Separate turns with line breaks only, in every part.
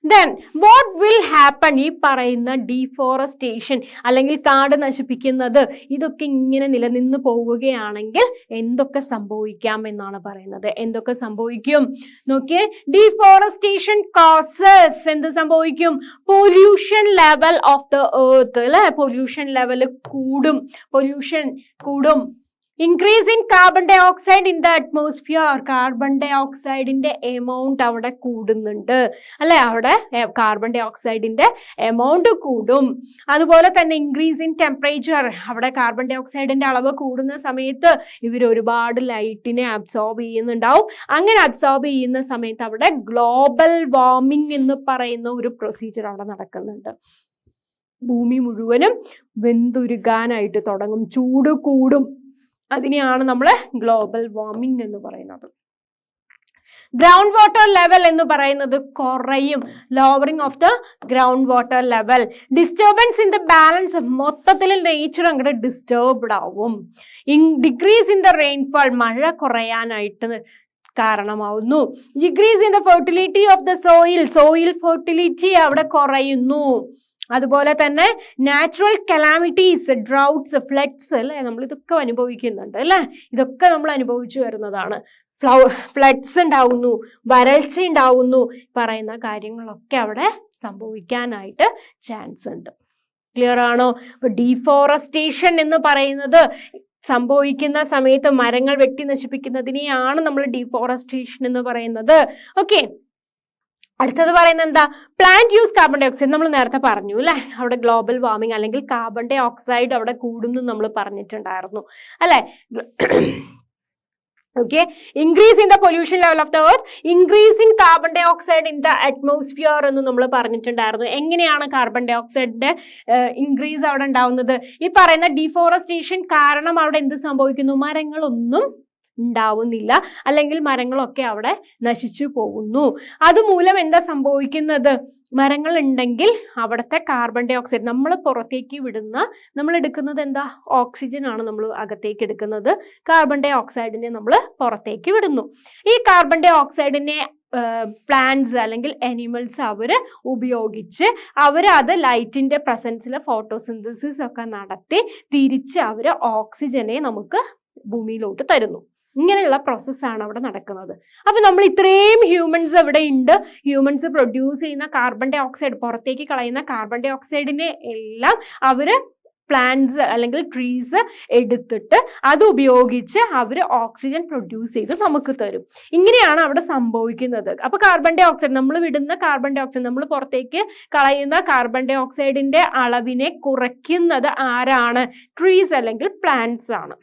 Then what will happen, ഈ പറയുന്ന deforestation അല്ലെങ്കിൽ കാട് നശിപ്പിക്കുന്നത് ഇതൊക്കെ ഇങ്ങനെ നിലനിന്ന് പോവുകയാണെങ്കിൽ എന്തൊക്കെ സംഭവിക്കാം എന്നാണ് പറയുന്നത്. എന്തൊക്കെ സംഭവിക്കും നോക്കിയേ. ഡീഫോറസ്റ്റേഷൻ കോസസ് എന്ത് സംഭവിക്കും? Pollution level of the earth അല്ലെ, പൊല്യൂഷൻ ലെവൽ കൂടും, പൊല്യൂഷൻ കൂടും. Increase in carbon dioxide in the atmosphere, carbon ഡൈ ഓക്സൈഡിന്റെ എമൗണ്ട് അവിടെ കൂടുന്നുണ്ട് അല്ലെ, അവിടെ കാർബൺ ഡൈ ഓക്സൈഡിന്റെ എമൗണ്ട് കൂടും. അതുപോലെ തന്നെ ഇൻക്രീസ് ഇൻ ടെമ്പറേച്ചർ, അവിടെ കാർബൺ ഡൈ ഓക്സൈഡിന്റെ അളവ് കൂടുന്ന സമയത്ത് ഇവർ ഒരുപാട് ലൈറ്റിനെ അബ്സോർബ് ചെയ്യുന്നുണ്ടാവും. അങ്ങനെ അബ്സോർബ് ചെയ്യുന്ന സമയത്ത് അവിടെ ഗ്ലോബൽ വാർമിംഗ് എന്ന് പറയുന്ന ഒരു പ്രൊസീജിയർ അവിടെ നടക്കുന്നുണ്ട്. ഭൂമി മുഴുവനും വെന്തുരുകാനായിട്ട് തുടങ്ങും, ചൂട് കൂടും. അതിനെയാണ് നമ്മൾ ഗ്ലോബൽ വാർമിംഗ് എന്ന് പറയുന്നത്. ഗ്രൗണ്ട് വാട്ടർ ലെവൽ എന്ന് പറയുന്നത് കുറയും, lowering of the ground water level. Disturbance in the balance, മൊത്തത്തിൽ നേച്ചർ അങ്ങോട്ട് ഡിസ്റ്റർബ്ഡ് ആവും. ഡിക്രീസ് ഇൻ ദ റെയിൻഫാൾ, മഴ കുറയാനായിട്ട് കാരണമാവുന്നു. Decrease in the fertility of the soil, soil fertility അവിടെ കുറയുന്നു. അതുപോലെ തന്നെ നാച്ചുറൽ കലാമിറ്റീസ്, ഡ്രൗട്ട്സ്, ഫ്ലഡ്സ് അല്ലെ, നമ്മൾ ഇതൊക്കെ അനുഭവിക്കുന്നുണ്ട് അല്ലെ, ഇതൊക്കെ നമ്മൾ അനുഭവിച്ചു വരുന്നതാണ്. ഫ്ലഡ്സ് ഉണ്ടാവുന്നു, വരൾച്ച ഉണ്ടാവുന്നു, പറയുന്ന കാര്യങ്ങളൊക്കെ അവിടെ സംഭവിക്കാനായിട്ട് ചാൻസ് ഉണ്ട്. ക്ലിയർ ആണോ? ഇപ്പൊ ഡീഫോറസ്റ്റേഷൻ എന്ന് പറയുന്നത് സംഭവിക്കുന്ന സമയത്ത് മരങ്ങൾ വെട്ടി നശിപ്പിക്കുന്നതിനെയാണ് നമ്മൾ ഡീഫോറസ്റ്റേഷൻ എന്ന് പറയുന്നത്. ഓക്കെ, അടുത്തത് പറയുന്നത് എന്താ? Plant use carbon dioxide, നമ്മൾ നേരത്തെ പറഞ്ഞു അല്ലെ, അവിടെ ഗ്ലോബൽ വാർമിംഗ് അല്ലെങ്കിൽ കാർബൺ ഡൈ ഓക്സൈഡ് അവിടെ കൂടുന്നു നമ്മൾ പറഞ്ഞിട്ടുണ്ടായിരുന്നു അല്ലെ. Okay, increase in the pollution level of the earth, increase in carbon dioxide in the atmosphere എന്ന് നമ്മൾ പറഞ്ഞിട്ടുണ്ടായിരുന്നു. എങ്ങനെയാണ് കാർബൺ ഡൈ ഓക്സൈഡിന്റെ ഇൻക്രീസ് അവിടെ ഉണ്ടാവുന്നത്? ഈ പറയുന്ന ഡീഫോറസ്റ്റേഷൻ കാരണം അവിടെ എന്ത് സംഭവിക്കുന്നു? മരങ്ങളൊന്നും ഉണ്ടാവുന്നില്ല, അല്ലെങ്കിൽ മരങ്ങളൊക്കെ അവിടെ നശിച്ചു പോകുന്നു. അതുമൂലം എന്താ സംഭവിക്കുന്നത്? മരങ്ങൾ ഉണ്ടെങ്കിൽ അവിടുത്തെ കാർബൺ ഡൈ ഓക്സൈഡ് നമ്മൾ പുറത്തേക്ക് വിടുന്ന, നമ്മൾ എടുക്കുന്നത് എന്താ? ഓക്സിജൻ ആണ് നമ്മൾ അകത്തേക്ക് എടുക്കുന്നത്, കാർബൺ ഡൈ ഓക്സൈഡിനെ നമ്മൾ പുറത്തേക്ക് വിടുന്നു. ഈ കാർബൺ ഡൈ ഓക്സൈഡിനെ പ്ലാന്റ്സ് അല്ലെങ്കിൽ അനിമൽസ് അവര് ഉപയോഗിച്ച് അത് ലൈറ്റിന്റെ പ്രസൻസിൽ ഫോട്ടോസിന്തസിസ് ഒക്കെ നടത്തി തിരിച്ച് അവര് ഓക്സിജനെ നമുക്ക് ഭൂമിയിലോട്ട് തരുന്നു. ഇങ്ങനെയുള്ള പ്രോസസ്സാണ് അവിടെ നടക്കുന്നത്. അപ്പൊ നമ്മൾ ഇത്രയും ഹ്യൂമൻസ് അവിടെ ഉണ്ട്, ഹ്യൂമൻസ് പ്രൊഡ്യൂസ് ചെയ്യുന്ന കാർബൺ ഡൈ ഓക്സൈഡ്, പുറത്തേക്ക് കളയുന്ന കാർബൺ ഡൈ ഓക്സൈഡിനെ എല്ലാം അവര് പ്ലാന്റ്സ് അല്ലെങ്കിൽ ട്രീസ് എടുത്തിട്ട് അത് ഉപയോഗിച്ച് അവർ ഓക്സിജൻ പ്രൊഡ്യൂസ് ചെയ്ത് നമുക്ക് തരും. ഇങ്ങനെയാണ് അവിടെ സംഭവിക്കുന്നത്. അപ്പൊ കാർബൺ ഡൈ ഓക്സൈഡ്, നമ്മൾ വിടുന്ന കാർബൺ ഡൈ ഓക്സൈഡ്, നമ്മൾ പുറത്തേക്ക് കളയുന്ന കാർബൺ ഡൈ ഓക്സൈഡിന്റെ അളവിനെ കുറയ്ക്കുന്നത് ആരാണ്? ട്രീസ് അല്ലെങ്കിൽ പ്ലാന്റ്സ് ആണ്.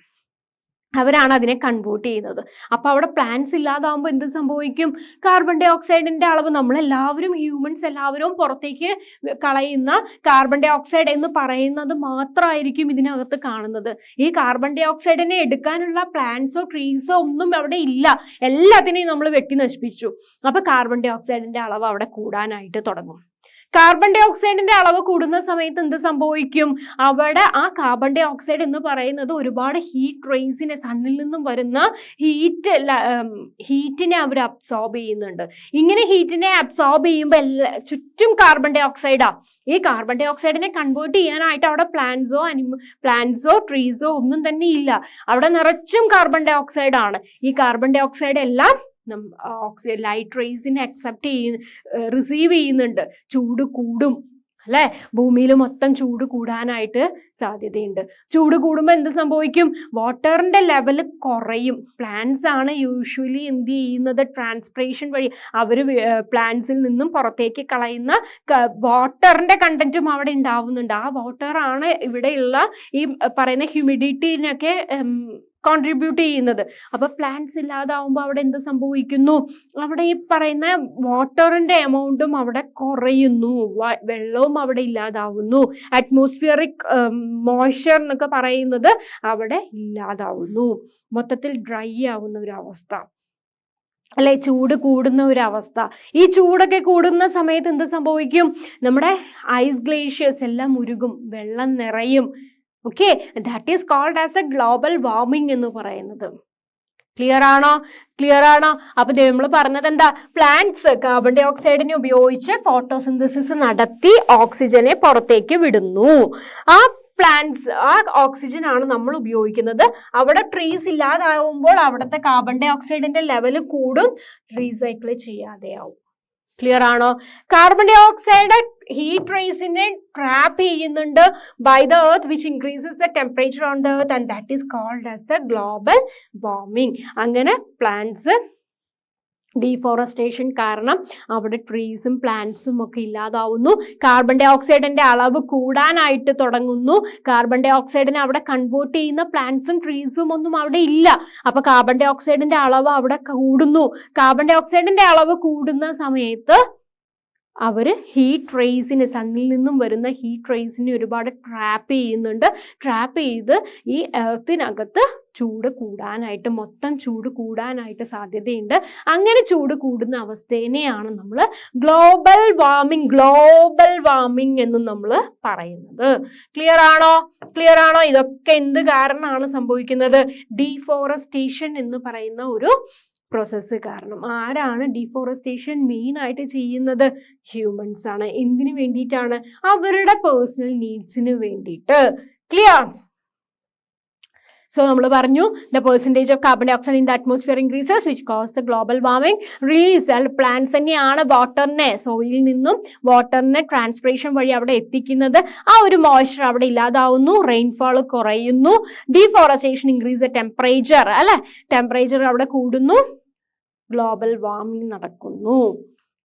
അവരാണ് അതിനെ കൺവേർട്ട് ചെയ്യുന്നത്. അപ്പൊ അവിടെ പ്ലാന്റ്സ് ഇല്ലാതാവുമ്പോൾ എന്ത് സംഭവിക്കും? കാർബൺ ഡൈ ഓക്സൈഡിന്റെ അളവ്, നമ്മളെല്ലാവരും ഹ്യൂമൻസ് എല്ലാവരും പുറത്തേക്ക് കളയുന്ന കാർബൺ ഡൈ ഓക്സൈഡ് എന്ന് പറയുന്നത് മാത്രമായിരിക്കും ഇതിനകത്ത് കാണുന്നത്. ഈ കാർബൺ ഡൈ ഓക്സൈഡിനെ എടുക്കാനുള്ള പ്ലാന്റ്സോ ട്രീസോ ഒന്നും അവിടെ ഇല്ല, എല്ലാത്തിനെയും നമ്മൾ വെട്ടി നശിപ്പിച്ചു. അപ്പൊ കാർബൺ ഡൈ ഓക്സൈഡിന്റെ അളവ് അവിടെ കൂടാനായിട്ട് തുടങ്ങും. കാർബൺ ഡൈ ഓക്സൈഡിന്റെ അളവ് കൂടുന്ന സമയത്ത് എന്ത് സംഭവിക്കും? അവിടെ ആ കാർബൺ ഡൈ ഓക്സൈഡ് എന്ന് പറയുന്നത് ഒരുപാട് ഹീറ്റ് റേസിനെ, സണ്ണിൽ നിന്നും വരുന്ന ഹീറ്റിനെ അവർ അബ്സോർബ് ചെയ്യുന്നുണ്ട്. ഇങ്ങനെ ഹീറ്റിനെ അബ്സോർബ് ചെയ്യുമ്പോൾ ചുറ്റും കാർബൺ ഡൈ ഓക്സൈഡാ. ഈ കാർബൺ ഡൈ ഓക്സൈഡിനെ കൺവേർട്ട് ചെയ്യാനായിട്ട് അവിടെ പ്ലാന്റ്സോ ട്രീസോ ഒന്നും തന്നെ ഇല്ല. അവിടെ നിറച്ചും കാർബൺ ഡൈ ഓക്സൈഡ് ആണ്. ഈ കാർബൺ ഡൈ ഓക്സൈഡ് എല്ലാം ലൈറ്റ് റേസിനെ റിസീവ് ചെയ്യുന്നുണ്ട്. ചൂട് കൂടും അല്ലെ, ഭൂമിയിൽ മൊത്തം ചൂട് കൂടാനായിട്ട് സാധ്യതയുണ്ട്. ചൂട് കൂടുമ്പോൾ എന്ത് സംഭവിക്കും? വാട്ടറിന്റെ ലെവൽ കുറയും. പ്ലാന്റ്സ് ആണ് യൂഷ്വലി എന്ത് ചെയ്യുന്നത്? ട്രാൻസ്പിറേഷൻ വഴി അവർ പ്ലാന്റ്സിൽ നിന്നും പുറത്തേക്ക് കളയുന്ന വാട്ടറിന്റെ കണ്ടന്റും അവിടെ ഉണ്ടാവുന്നുണ്ട്. ആ വാട്ടറാണ് ഇവിടെയുള്ള ഈ പറയുന്ന ഹ്യൂമിഡിറ്റിനൊക്കെ കോൺട്രിബ്യൂട്ട് ചെയ്യുന്നത്. അപ്പൊ പ്ലാന്റ്സ് ഇല്ലാതാവുമ്പോൾ അവിടെ എന്ത് സംഭവിക്കുന്നു? അവിടെ ഈ പറയുന്ന വാട്ടറിന്റെ എമൗണ്ടും അവിടെ കുറയുന്നു, വെള്ളവും അവിടെ ഇല്ലാതാവുന്നു, അറ്റ്മോസ്ഫിയറിക് മോയ്സ്ചർ എന്നൊക്കെ പറയുന്നത് അവിടെ ഇല്ലാതാവുന്നു. മൊത്തത്തിൽ ഡ്രൈ ആവുന്ന ഒരു അവസ്ഥ അല്ലെ, ചൂട് കൂടുന്ന ഒരു അവസ്ഥ. ഈ ചൂടൊക്കെ കൂടുന്ന സമയത്ത് എന്ത് സംഭവിക്കും? നമ്മുടെ ഐസ് ഗ്ലേഷ്യേഴ്സ് എല്ലാം ഉരുകും, വെള്ളം നിറയും. Okay, that is called as a global warming എന്ന് പറയുന്നത്. ക്ലിയർ ആണോ? അപ്പൊ നമ്മൾ പറഞ്ഞത് എന്താ? പ്ലാന്റ്സ് കാർബൺ ഡൈ ഓക്സൈഡിനെ ഉപയോഗിച്ച് ഫോട്ടോസിന്തസിസ് നടത്തി ഓക്സിജനെ പുറത്തേക്ക് വിടുന്നു. ആ പ്ലാന്റ്സ്, ആ ഓക്സിജൻ ആണ് നമ്മൾ ഉപയോഗിക്കുന്നത്. അവിടെ ട്രീസ് ഇല്ലാതാവുമ്പോൾ അവിടുത്തെ കാർബൺ ഡൈ ഓക്സൈഡിന്റെ ലെവൽ കൂടും, റീസൈക്കിൾ ചെയ്യാതെയാവും. ക്ലിയർ ആണോ? കാർബൺ ഡൈ ഓക്സൈഡ് ഹീറ്റ് റേസിനെ ട്രാപ്പ് ചെയ്യുന്നുണ്ട് by the earth which increases the temperature on the earth and that is called as the global warming. അങ്ങനെ പ്ലാന്റ്സ് ഡീഫോറസ്റ്റേഷൻ കാരണം അവിടെ ട്രീസും പ്ലാന്റ്സും ഒക്കെ ഇല്ലാതാവുന്നു. കാർബൺ ഡൈ ഓക്സൈഡിന്റെ അളവ് കൂടാനായിട്ട് തുടങ്ങുന്നു. കാർബൺ ഡൈ ഓക്സൈഡിനെ അവിടെ കൺവേർട്ട് ചെയ്യുന്ന പ്ലാന്റ്സും ട്രീസും ഒന്നും അവിടെ ഇല്ല. അപ്പൊ കാർബൺ ഡൈ ഓക്സൈഡിന്റെ അളവ് അവിടെ കൂടുന്നു. കാർബൺ ഡൈ ഓക്സൈഡിന്റെ അളവ് കൂടുന്ന സമയത്ത് അവർ ഹീറ്റ് റേസിന്, സണ്ണിൽ നിന്നും വരുന്ന ഹീറ്റ് റേസിനെ ഒരുപാട് ട്രാപ്പ് ചെയ്യുന്നുണ്ട്. ട്രാപ്പ് ചെയ്ത് ഈ എർത്തിനകത്ത് ചൂട് കൂടാനായിട്ട്, മൊത്തം ചൂട് കൂടാനായിട്ട് സാധ്യതയുണ്ട്. അങ്ങനെ ചൂട് കൂടുന്ന അവസ്ഥേനെയാണ് നമ്മൾ ഗ്ലോബൽ വാർമിംഗ് എന്നും നമ്മൾ പറയുന്നത്. ക്ലിയർ ആണോ? ഇതൊക്കെ എന്ത് കാരണമാണ് സംഭവിക്കുന്നത്? ഡീഫോറസ്റ്റേഷൻ എന്ന് പറയുന്ന ഒരു പ്രോസസ്സ് കാരണം. ആരാണ് ഡീഫോറസ്റ്റേഷൻ മെയിൻ ആയിട്ട് ചെയ്യുന്നത്? ഹ്യൂമൻസ് ആണ്. എന്തിനു വേണ്ടിയിട്ടാണ്? അവരുടെ പേഴ്സണൽ നീഡ്സിന് വേണ്ടിയിട്ട്. ക്ലിയർ? സോ നമ്മൾ പറഞ്ഞു the percentage of carbon dioxide in the atmosphere increases which cause the global warming. Release plants തന്നെയാണ് വാട്ടറിനെ, സോയിൽ നിന്നും വാട്ടറിനെ ട്രാൻസ്പിറേഷൻ വഴി അവിടെ എത്തിക്കുന്നത്. ആ ഒരു മോയ്സ്ചർ അവിടെ ഇല്ലാതാവുന്നു, റെയിൻഫോൾ കുറയുന്നു. ഡീഫോറസ്റ്റേഷൻ ഇൻക്രീസ് ദ ടെമ്പറേച്ചർ, അല്ലെ? ടെമ്പറേച്ചർ അവിടെ കൂടുന്നു, ഗ്ലോബൽ വാർമിംഗ് നടക്കുന്നു.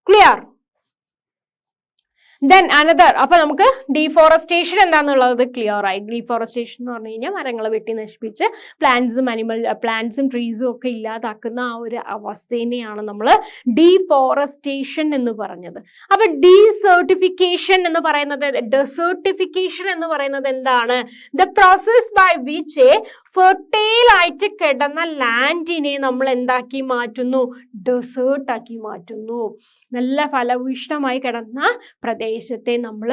ക്ലിയർ? ദെൻ അനദർ, അപ്പൊ നമുക്ക് ഡീഫോറസ്റ്റേഷൻ എന്താണെന്നുള്ളത് ക്ലിയർ ആയി. ഡീഫോറസ്റ്റേഷൻ എന്ന് പറഞ്ഞു കഴിഞ്ഞാൽ മരങ്ങൾ വെട്ടി നശിപ്പിച്ച് പ്ലാന്റ്സും ട്രീസും ഒക്കെ ഇല്ലാതാക്കുന്ന ആ ഒരു അവസ്ഥേനെയാണ് നമ്മൾ ഡീഫോറസ്റ്റേഷൻ എന്ന് പറഞ്ഞത്. അപ്പൊ ഡീസർട്ടിഫിക്കേഷൻ എന്ന് പറയുന്നത്, ഡെസർട്ടിഫിക്കേഷൻ എന്ന് പറയുന്നത് എന്താണ്? The process by which fertile ആയിട്ട് കിടന്ന ലാൻഡിനെ നമ്മൾ എന്താക്കി മാറ്റുന്നു? ഡെസേർട്ട് ആക്കി മാറ്റുന്നു. നല്ല ഫലഭൂയിഷ്ഠമായി കിടന്ന പ്രദേശത്തെ നമ്മൾ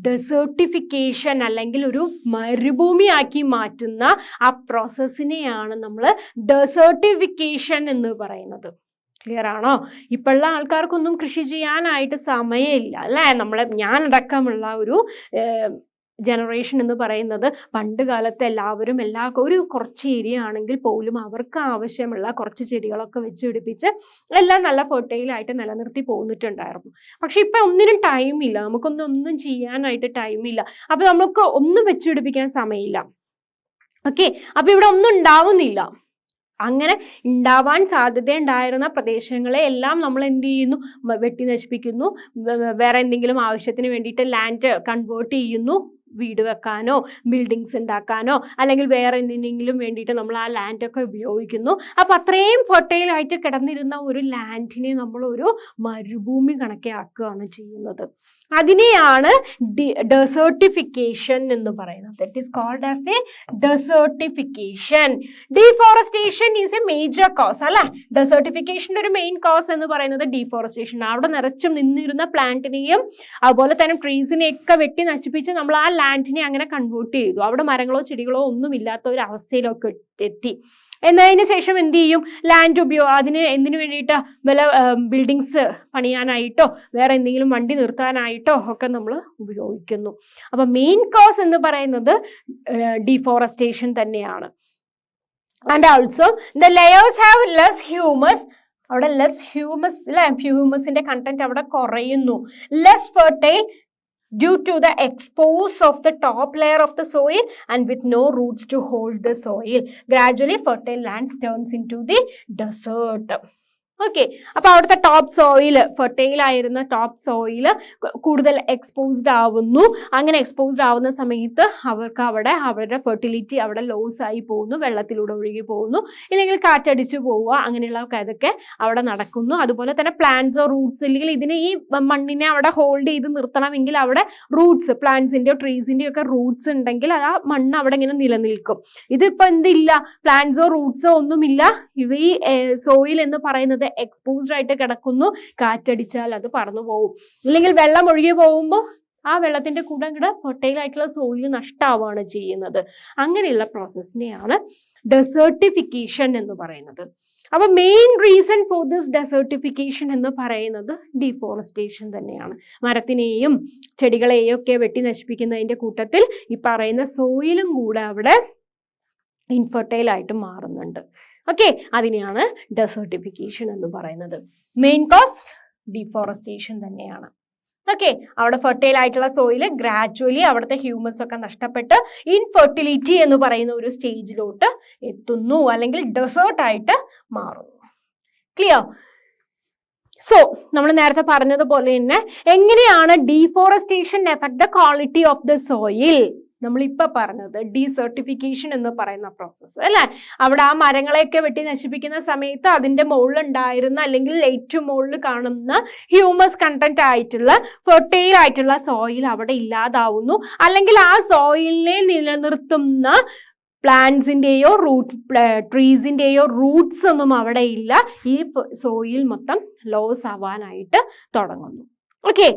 ഡെസേർട്ടിഫിക്കേഷൻ അല്ലെങ്കിൽ ഒരു മരുഭൂമിയാക്കി മാറ്റുന്ന ആ പ്രോസസ്സിനെയാണ് നമ്മൾ ഡെസേർട്ടിഫിക്കേഷൻ എന്ന് പറയുന്നത്. ക്ലിയർ ആണോ? ഇപ്പോഴുള്ള ആൾക്കാർക്കൊന്നും കൃഷി ചെയ്യാനായിട്ട് സമയമില്ല, അല്ലേ? ഞാനടക്കമുള്ള ഒരു ജനറേഷൻ എന്ന് പറയുന്നത് പണ്ട് കാലത്ത് എല്ലാവരും ഒരു കുറച്ച് ഏരിയ ആണെങ്കിൽ പോലും അവർക്ക് ആവശ്യമുള്ള കുറച്ച് ചെടികളൊക്കെ വെച്ച് പിടിപ്പിച്ച് എല്ലാം നല്ല ഫെർട്ടൈലായിട്ട് നിലനിർത്തി പോന്നിട്ടുണ്ടായിരുന്നു. പക്ഷെ ഇപ്പം ഒന്നിനും ടൈമില്ല, നമുക്കൊന്നും ചെയ്യാനായിട്ട് ടൈമില്ല. അപ്പം നമുക്ക് ഒന്നും വെച്ച് പിടിപ്പിക്കാൻ സമയമില്ല. ഓക്കെ, അപ്പം ഇവിടെ ഒന്നും ഉണ്ടാവുന്നില്ല. അങ്ങനെ ഉണ്ടാവാൻ സാധ്യതയുണ്ടായിരുന്ന പ്രദേശങ്ങളെ എല്ലാം നമ്മൾ എന്ത് ചെയ്യുന്നു? വെട്ടി നശിപ്പിക്കുന്നു. വേറെ എന്തെങ്കിലും ആവശ്യത്തിന് വേണ്ടിയിട്ട് ലാൻഡ് കൺവേർട്ട് ചെയ്യുന്നു. വീട് വെക്കാനോ ബിൽഡിങ്സ് ഉണ്ടാക്കാനോ അല്ലെങ്കിൽ വേറെ എന്തിനെങ്കിലും വേണ്ടിയിട്ട് നമ്മൾ ആ ലാൻഡൊക്കെ ഉപയോഗിക്കുന്നു. അപ്പം അത്രയും ഫെർട്ടൈലായിട്ട് കിടന്നിരുന്ന ഒരു ലാൻഡിനെ നമ്മൾ ഒരു മരുഭൂമി കണക്കെ ആക്കുകയാണ് ചെയ്യുന്നത്. അതിനെയാണ് ഡെസേർട്ടിഫിക്കേഷൻ എന്ന് പറയുന്നത്. It is called as the desertification. Deforestation is a major cause, അല്ലെ? ഡെസേർട്ടിഫിക്കേഷൻ്റെ ഒരു മെയിൻ കോസ് എന്ന് പറയുന്നത് ഡീഫോറസ്റ്റേഷൻ. അവിടെ നിറച്ചും നിന്നിരുന്ന പ്ലാന്റിനെയും അതുപോലെ തന്നെ ട്രീസിനെയൊക്കെ വെട്ടി നശിപ്പിച്ച് നമ്മൾ ആ ലാൻഡിനെ അങ്ങനെ കൺവേർട്ട് ചെയ്തു. അവിടെ മരങ്ങളോ ചെടികളോ ഒന്നും ഇല്ലാത്ത ഒരു അവസ്ഥയിലൊക്കെ എത്തി. എന്നതിന് ശേഷം എന്ത് ചെയ്യും? ലാൻഡ് അതിന് എന്തിനു വേണ്ടിയിട്ട്? വല്ല ബിൽഡിങ്സ് പണിയാനായിട്ടോ വേറെ എന്തെങ്കിലും വണ്ടി നിർത്താനായിട്ടോ ഒക്കെ നമ്മൾ ഉപയോഗിക്കുന്നു. അപ്പൊ മെയിൻ കോസ് എന്ന് പറയുന്നത് ഡീഫോറസ്റ്റേഷൻ തന്നെയാണ്. And also the layers have less humus. അവിടെ ലെസ് ഹ്യൂമസ്, അല്ലെ? ഹ്യൂമസിന്റെ കണ്ടന്റ് അവിടെ കുറയുന്നു. Less fertile due to the expose of the top layer of the soil and with no roots to hold the soil. Gradually fertile lands turns into the desert. Okay, അപ്പൊ അവിടുത്തെ top soil, fertile ആയിരുന്ന top soil കൂടുതൽ exposed ആവുന്നു. അങ്ങനെ exposed ആവുന്ന സമയത്ത് അവർക്ക് അവരുടെ ഫെർട്ടിലിറ്റി അവിടെ ലോസ് ആയി പോകുന്നു, വെള്ളത്തിലൂടെ ഒഴുകി പോകുന്നു, ഇല്ലെങ്കിൽ കാറ്റടിച്ചു പോവുക, അങ്ങനെയുള്ള അതൊക്കെ അവിടെ നടക്കുന്നു. അതുപോലെ തന്നെ പ്ലാന്റ്സോ റൂട്ട്സ്, ഇല്ലെങ്കിൽ ഇതിനെ ഈ മണ്ണിനെ അവിടെ ഹോൾഡ് ചെയ്ത് നിർത്തണമെങ്കിൽ അവിടെ റൂട്ട്സ്, പ്ലാന്റ്സിന്റെയോ ട്രീസിന്റെയോ ഒക്കെ റൂട്ട്സ് ഉണ്ടെങ്കിൽ ആ മണ്ണ് അവിടെ ഇങ്ങനെ നിലനിൽക്കും. ഇതിപ്പോ എന്തില്ല? പ്ലാന്റ്സോ റൂട്ട്സോ ഒന്നുമില്ല. ഈ സോയിൽ എന്ന് പറയുന്നത് എക്സ്പോസ്ഡ് ആയിട്ട് കിടക്കുന്നു. കാറ്റടിച്ചാൽ അത് പറന്നു പോകും, ഇല്ലെങ്കിൽ വെള്ളം ഒഴുകി പോകുമ്പോൾ ആ വെള്ളത്തിന്റെ കൂടെ അങ്ങോട്ട് ഫെർട്ടൈൽ ആയിട്ടുള്ള സോയിൽ നഷ്ടമാവുകയാണ് ചെയ്യുന്നത്. അങ്ങനെയുള്ള പ്രോസസ്സിനെയാണ് ഡെസേർട്ടിഫിക്കേഷൻ എന്ന് പറയുന്നത്. അപ്പൊ main reason for this desertification എന്ന് പറയുന്നത് ഡീഫോറസ്റ്റേഷൻ തന്നെയാണ്. മരത്തിനെയും ചെടികളെയും ഒക്കെ വെട്ടി നശിപ്പിക്കുന്നതിന്റെ കൂട്ടത്തിൽ ഈ പറയുന്ന സോയിലും കൂടെ അവിടെ ഇൻഫെർട്ടൈൽ ആയിട്ട് മാറുന്നുണ്ട്. ഓക്കെ, അതിനെയാണ് ഡെസേർട്ടിഫിക്കേഷൻ എന്ന് പറയുന്നത്. മെയിൻ കോസ് ഡീഫോറസ്റ്റേഷൻ തന്നെയാണ്. ഓക്കെ, അവിടെ ഫെർട്ടൈൽ ആയിട്ടുള്ള സോയിൽ ഗ്രാജുവലി അവിടുത്തെ ഹ്യൂമസ് ഒക്കെ നഷ്ടപ്പെട്ട് ഇൻഫെർട്ടിലിറ്റി എന്ന് പറയുന്ന ഒരു സ്റ്റേജിലോട്ട് എത്തുന്നു, അല്ലെങ്കിൽ ഡെസേർട്ട് ആയിട്ട് മാറുന്നു. ക്ലിയർ? സോ നമ്മൾ നേരത്തെ പറഞ്ഞതുപോലെ തന്നെ എങ്ങനെയാണ് deforestation effect the quality of the soil? നമ്മളിപ്പോൾ പറഞ്ഞത് ഡീസർട്ടിഫിക്കേഷൻ എന്ന് പറയുന്ന പ്രോസസ്സ് അല്ലേ. അവിടെ ആ മരങ്ങളെയൊക്കെ വെട്ടി നശിപ്പിക്കുന്ന സമയത്ത് അതിൻ്റെ മുകളിലുണ്ടായിരുന്ന അല്ലെങ്കിൽ ഏറ്റവും മുകളിൽ കാണുന്ന ഹ്യൂമസ് കണ്ടന്റ് ആയിട്ടുള്ള ഫെർട്ടൈൽ ആയിട്ടുള്ള സോയിൽ അവിടെ ഇല്ലാതാവുന്നു, അല്ലെങ്കിൽ ആ സോയിലിനെ നിലനിർത്തുന്ന പ്ലാന്റ്സിൻ്റെയോ ട്രീസിൻ്റെയോ റൂട്ട്സ് ഒന്നും അവിടെ ഇല്ല. ഈ സോയിൽ മൊത്തം ലോസ് ആവാനായിട്ട് തുടങ്ങുന്നു. Okay,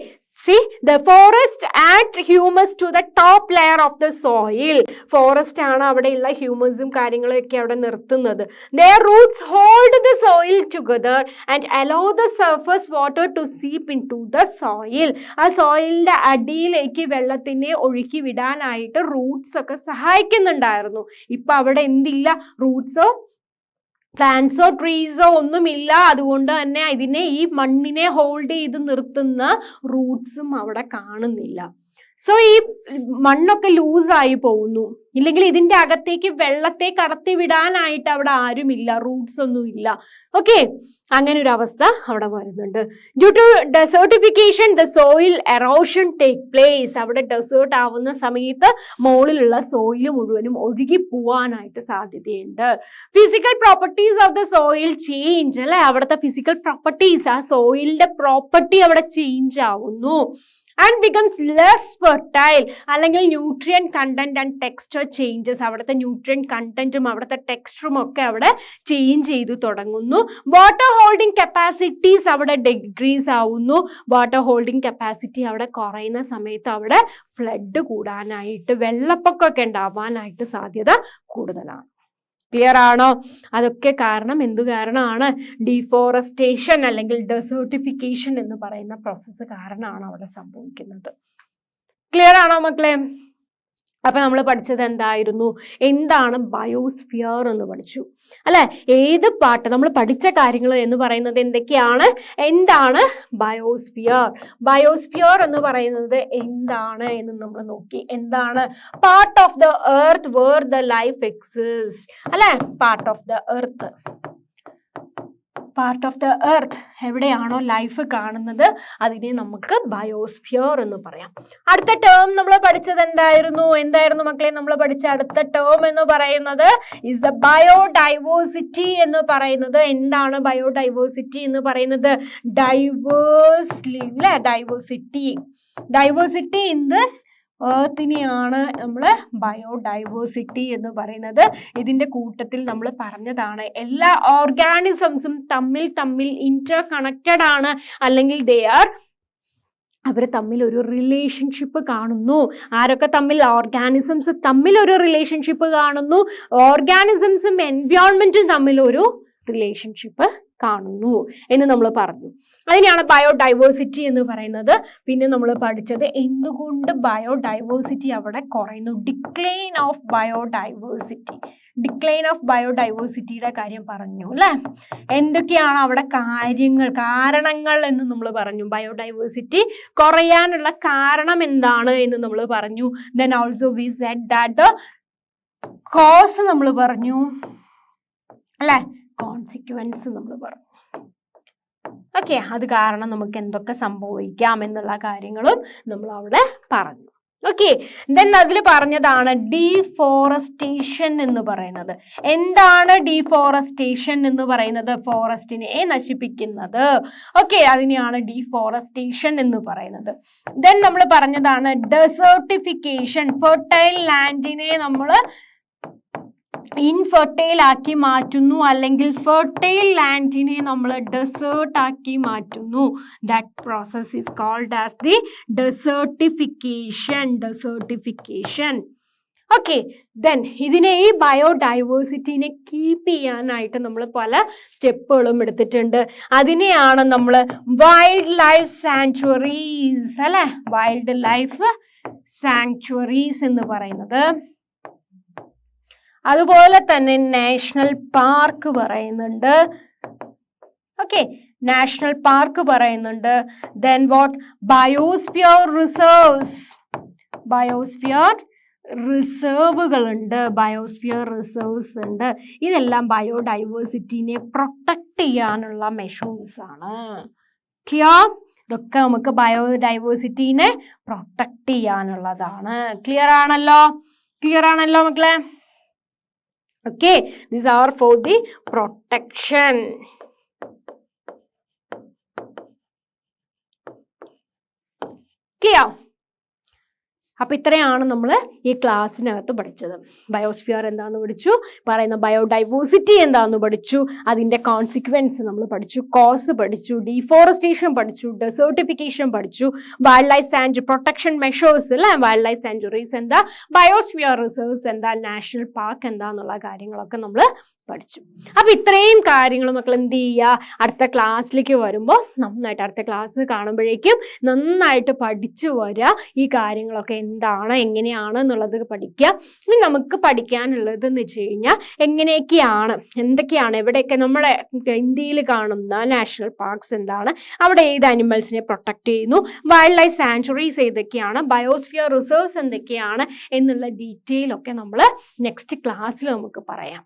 see, the forest add humus to the top layer of the soil. Forest ആണ് അവിടെയുള്ള ഹ്യൂമസും കാര്യങ്ങളൊക്കെ അവിടെ നിർത്തുന്നത്. Their roots hold the soil together and allow the surface water to seep into the soil. ആ സോയിലിന്റെ അടിയിലേക്ക് വെള്ളത്തിനെ ഒഴുക്കി വിടാനായിട്ട് റൂട്ട്സ് ഒക്കെ സഹായിക്കുന്നുണ്ടായിരുന്നു. ഇപ്പൊ അവിടെ എന്തില്ല? റൂട്ട്സോ പ്ലാന്റ്സോ ട്രീസോ ഒന്നുമില്ല. അതുകൊണ്ട് തന്നെ ഇതിനെ ഈ മണ്ണിനെ ഹോൾഡ് ചെയ്ത് നിർത്തുന്ന റൂട്ട്സും അവിടെ കാണുന്നില്ല. സോ ഈ മണ്ണൊക്കെ ലൂസായി പോകുന്നു, ഇല്ലെങ്കിൽ ഇതിന്റെ അകത്തേക്ക് വെള്ളത്തെ കടത്തി വിടാനായിട്ട് അവിടെ ആരുമില്ല, റൂട്ട്സ് ഒന്നും ഇല്ല. ഓക്കെ, അങ്ങനെ ഒരു അവസ്ഥ അവിടെ വരുന്നുണ്ട്. Due to desertification the soil erosion take place. അവിടെ ഡെസേർട്ട് ആവുന്ന സമയത്ത് മുകളിലുള്ള സോയിൽ മുഴുവനും ഒഴുകി പോവാനായിട്ട് സാധ്യതയുണ്ട്. Physical properties of the soil change അല്ലെ. അവിടുത്തെ ഫിസിക്കൽ പ്രോപ്പർട്ടീസ്, ആ സോയിലിന്റെ പ്രോപ്പർട്ടി അവിടെ ചേഞ്ച് ആവുന്നു. ആൻഡ് ബിക്കംസ് ലെസ് ഫെർട്ടൈൽ, അല്ലെങ്കിൽ nutrient content and texture changes. അവിടുത്തെ ന്യൂട്രിയൻ കണ്ടന്റും അവിടുത്തെ ടെക്സ്ചറും ഒക്കെ അവിടെ ചേഞ്ച് ചെയ്തു തുടങ്ങുന്നു. വാട്ടർ ഹോൾഡിംഗ് കപ്പാസിറ്റീസ് അവിടെ ഡിക്രീസ് ആവുന്നു. വാട്ടർ ഹോൾഡിംഗ് കപ്പാസിറ്റി അവിടെ കുറയുന്ന സമയത്ത് അവിടെ ഫ്ലഡ് കൂടാനായിട്ട്, വെള്ളപ്പൊക്കമൊക്കെ ഉണ്ടാവാനായിട്ട് സാധ്യത കൂടുതലാണ്. ക്ലിയർ ആണോ? അതൊക്കെ കാരണം എന്ത് കാരണമാണ്? ഡീഫോറസ്റ്റേഷൻ അല്ലെങ്കിൽ ഡെസേർട്ടിഫിക്കേഷൻ എന്ന് പറയുന്ന പ്രോസസ്സ് കാരണമാണ് അവിടെ സംഭവിക്കുന്നത്. ക്ലിയർ ആണോ മക്കളെ? അപ്പൊ നമ്മൾ പഠിച്ചത് എന്തായിരുന്നു? എന്താണ് ബയോസ്ഫിയർ എന്ന് പഠിച്ചു അല്ലെ. ഏത് പാർട്ട് നമ്മൾ പഠിച്ച കാര്യങ്ങൾ എന്ന് പറയുന്നത് എന്തൊക്കെയാണ്? എന്താണ് ബയോസ്ഫിയർ? ബയോസ്ഫിയർ എന്ന് പറയുന്നത് എന്താണ് എന്ന് നമ്മൾ നോക്കി. എന്താണ്? Part of the earth where the life exist അല്ലെ. Part of the earth, part of the earth എവിടെയാണോ ലൈഫ് കാണുന്നത് അതിനെ നമുക്ക് ബയോസ്ഫിയർ എന്ന് പറയാം. അടുത്ത ടേം നമ്മൾ പഠിച്ചത് എന്തായിരുന്നു മക്കളെ? നമ്മൾ പഠിച്ച അടുത്ത ടേം എന്ന് പറയുന്നത് ഇസ് എ ബയോഡൈവേഴ്സിറ്റി എന്ന് പറയുന്നത്. എന്താണ് ബയോഡൈവേഴ്സിറ്റി എന്ന് പറയുന്നത്? ഡൈവേഴ്സിറ്റി ഇൻ ദിസ് ഏർത്തിനെയാണ് നമ്മൾ ബയോഡൈവേഴ്സിറ്റി എന്ന് പറയുന്നത്. ഇതിന്റെ കൂട്ടത്തിൽ നമ്മൾ പറഞ്ഞതാണ് എല്ലാ ഓർഗാനിസംസും തമ്മിൽ ഇന്റർ കണക്റ്റഡ് ആണ്, അല്ലെങ്കിൽ അവർ തമ്മിൽ ഒരു റിലേഷൻഷിപ്പ് കാണുന്നു. ആരൊക്കെ തമ്മിൽ? ഓർഗാനിസംസ് തമ്മിൽ ഒരു റിലേഷൻഷിപ്പ് കാണുന്നു. ഓർഗാനിസംസും എൻവയോൺമെന്റും തമ്മിൽ ഒരു റിലേഷൻഷിപ്പ് കാണുന്നു എന്ന് നമ്മൾ പറഞ്ഞു. അതിനെയാണ് ബയോഡൈവേഴ്സിറ്റി എന്ന് പറയുന്നത്. പിന്നെ നമ്മൾ പഠിച്ചത് എന്തുകൊണ്ട് ബയോഡൈവേഴ്സിറ്റി അവിടെ കുറയുന്നു. ഡിക്ലൈൻ ഓഫ് ബയോഡൈവേഴ്സിറ്റിയുടെ കാര്യം പറഞ്ഞു അല്ലെ. എന്തൊക്കെയാണ് അവിടെ കാരണങ്ങൾ എന്ന് നമ്മൾ പറഞ്ഞു. ബയോഡൈവേഴ്സിറ്റി കുറയാനുള്ള കാരണം എന്താണ് എന്ന് നമ്മൾ പറഞ്ഞു. Then also we said that the cause നമ്മൾ പറഞ്ഞു അല്ലെ, കോൺസിക്വൻസ് നമ്മൾ പറഞ്ഞു. ഓക്കെ, അത് കാരണം നമുക്ക് എന്തൊക്കെ സംഭവിക്കാം എന്നുള്ള കാര്യങ്ങളും നമ്മൾ അവിടെ പറഞ്ഞു. ഓക്കെ, ദെൻ അതിൽ പറഞ്ഞതാണ് ഡീഫോറസ്റ്റേഷൻ എന്ന് പറയുന്നത്. എന്താണ് ഡീഫോറസ്റ്റേഷൻ എന്ന് പറയുന്നത്? ഫോറസ്റ്റിനെ നശിപ്പിക്കുന്നത്. ഓക്കെ, അതിനെയാണ് ഡീഫോറസ്റ്റേഷൻ എന്ന് പറയുന്നത്. ദെൻ നമ്മൾ പറഞ്ഞതാണ് ഡെസേർട്ടിഫിക്കേഷൻ. ഫെർട്ടൈൽ ലാൻഡിനെ നമ്മൾ ഇൻഫെർട്ടൈൽ ആക്കി മാറ്റുന്നു, അല്ലെങ്കിൽ ഫെർട്ടൈൽ ലാൻഡിനെ നമ്മൾ ഡെസേർട്ട് ആക്കി മാറ്റുന്നു. That process is called as the desertification. Okay, then ഇതിനെ ഈ ബയോഡൈവേഴ്സിറ്റിനെ കീപ്പ് ചെയ്യാനായിട്ട് നമ്മൾ പല സ്റ്റെപ്പുകളും എടുത്തിട്ടുണ്ട്. അതിനെയാണ് നമ്മൾ വൈൽഡ് ലൈഫ് സാങ്ച്വറീസ് അല്ലെ, വൈൽഡ് ലൈഫ് സാങ്ച്വറീസ് എന്ന് പറയുന്നത്. അതുപോലെ തന്നെ നാഷണൽ പാർക്ക് പറയുന്നുണ്ട്. ഓക്കെ, നാഷണൽ പാർക്ക് പറയുന്നുണ്ട്. Then what, biosphere reserves, biosphere റിസർവുകളുണ്ട്, ബയോസ്ഫിയർ റിസർവ്സ് ഉണ്ട്. ഇതെല്ലാം ബയോഡൈവേഴ്സിറ്റിനെ പ്രൊട്ടക്ട് ചെയ്യാനുള്ള മെഷേഴ്സ് ആണ്. ക്ലിയർ? ഇതൊക്കെ നമുക്ക് ബയോഡൈവേഴ്സിറ്റിനെ പ്രൊട്ടക്ട് ചെയ്യാനുള്ളതാണ്. ക്ലിയർ ആണല്ലോ? ക്ലിയർ ആണല്ലോ മക്കളെ? Okay, these are for the protection. Clear? അപ്പൊ ഇത്രയാണ് നമ്മൾ ഈ ക്ലാസ്സിനകത്ത് പഠിച്ചത്. ബയോസ്ഫിയർ എന്താന്ന് പഠിച്ചു, പറയുന്ന ബയോഡൈവേഴ്സിറ്റി എന്താന്ന് പഠിച്ചു, അതിന്റെ കോൺസിക്വൻസ് നമ്മൾ പഠിച്ചു, കോസ് പഠിച്ചു, ഡീഫോറസ്റ്റേഷൻ പഠിച്ചു, ഡെസേർട്ടിഫിക്കേഷൻ പഠിച്ചു, wild life sanctuary protection measures അല്ലെ, വൈൽഡ് ലൈഫ് സാങ്ച്വറീസ് എന്താ, ബയോസ്ഫിയർ റിസർവ്സ് എന്താ, നാഷണൽ പാർക്ക് എന്താന്നുള്ള കാര്യങ്ങളൊക്കെ നമ്മൾ പഠിച്ചു. അപ്പൊ ഇത്രയും കാര്യങ്ങൾ മക്കൾ എന്ത് ചെയ്യുക, അടുത്ത ക്ലാസ്സിലേക്ക് വരുമ്പോൾ നന്നായിട്ട് അടുത്ത ക്ലാസ് കാണുമ്പോഴേക്കും നന്നായിട്ട് പഠിച്ചു വരിക. ഈ കാര്യങ്ങളൊക്കെ എന്താണ്, എങ്ങനെയാണ് എന്നുള്ളത് പഠിക്കുക. ഇനി നമുക്ക് പഠിക്കാനുള്ളത് എന്ന് വെച്ച് കഴിഞ്ഞാൽ എങ്ങനെയൊക്കെയാണ്, എന്തൊക്കെയാണ്, എവിടെയൊക്കെ നമ്മുടെ ഇന്ത്യയിൽ കാണുന്ന നാഷണൽ പാർക്സ് എന്താണ്, അവിടെ ഏത് അനിമൽസിനെ പ്രൊട്ടക്ട് ചെയ്യുന്നു, വൈൽഡ് ലൈഫ് സാങ്ച്വറീസ് ഏതൊക്കെയാണ്, ബയോസ്ഫിയർ റിസർവ്സ് എന്തൊക്കെയാണ് എന്നുള്ള ഡീറ്റെയിൽ ഒക്കെ നമ്മൾ നെക്സ്റ്റ് ക്ലാസ്സിൽ നമുക്ക് പറയാം.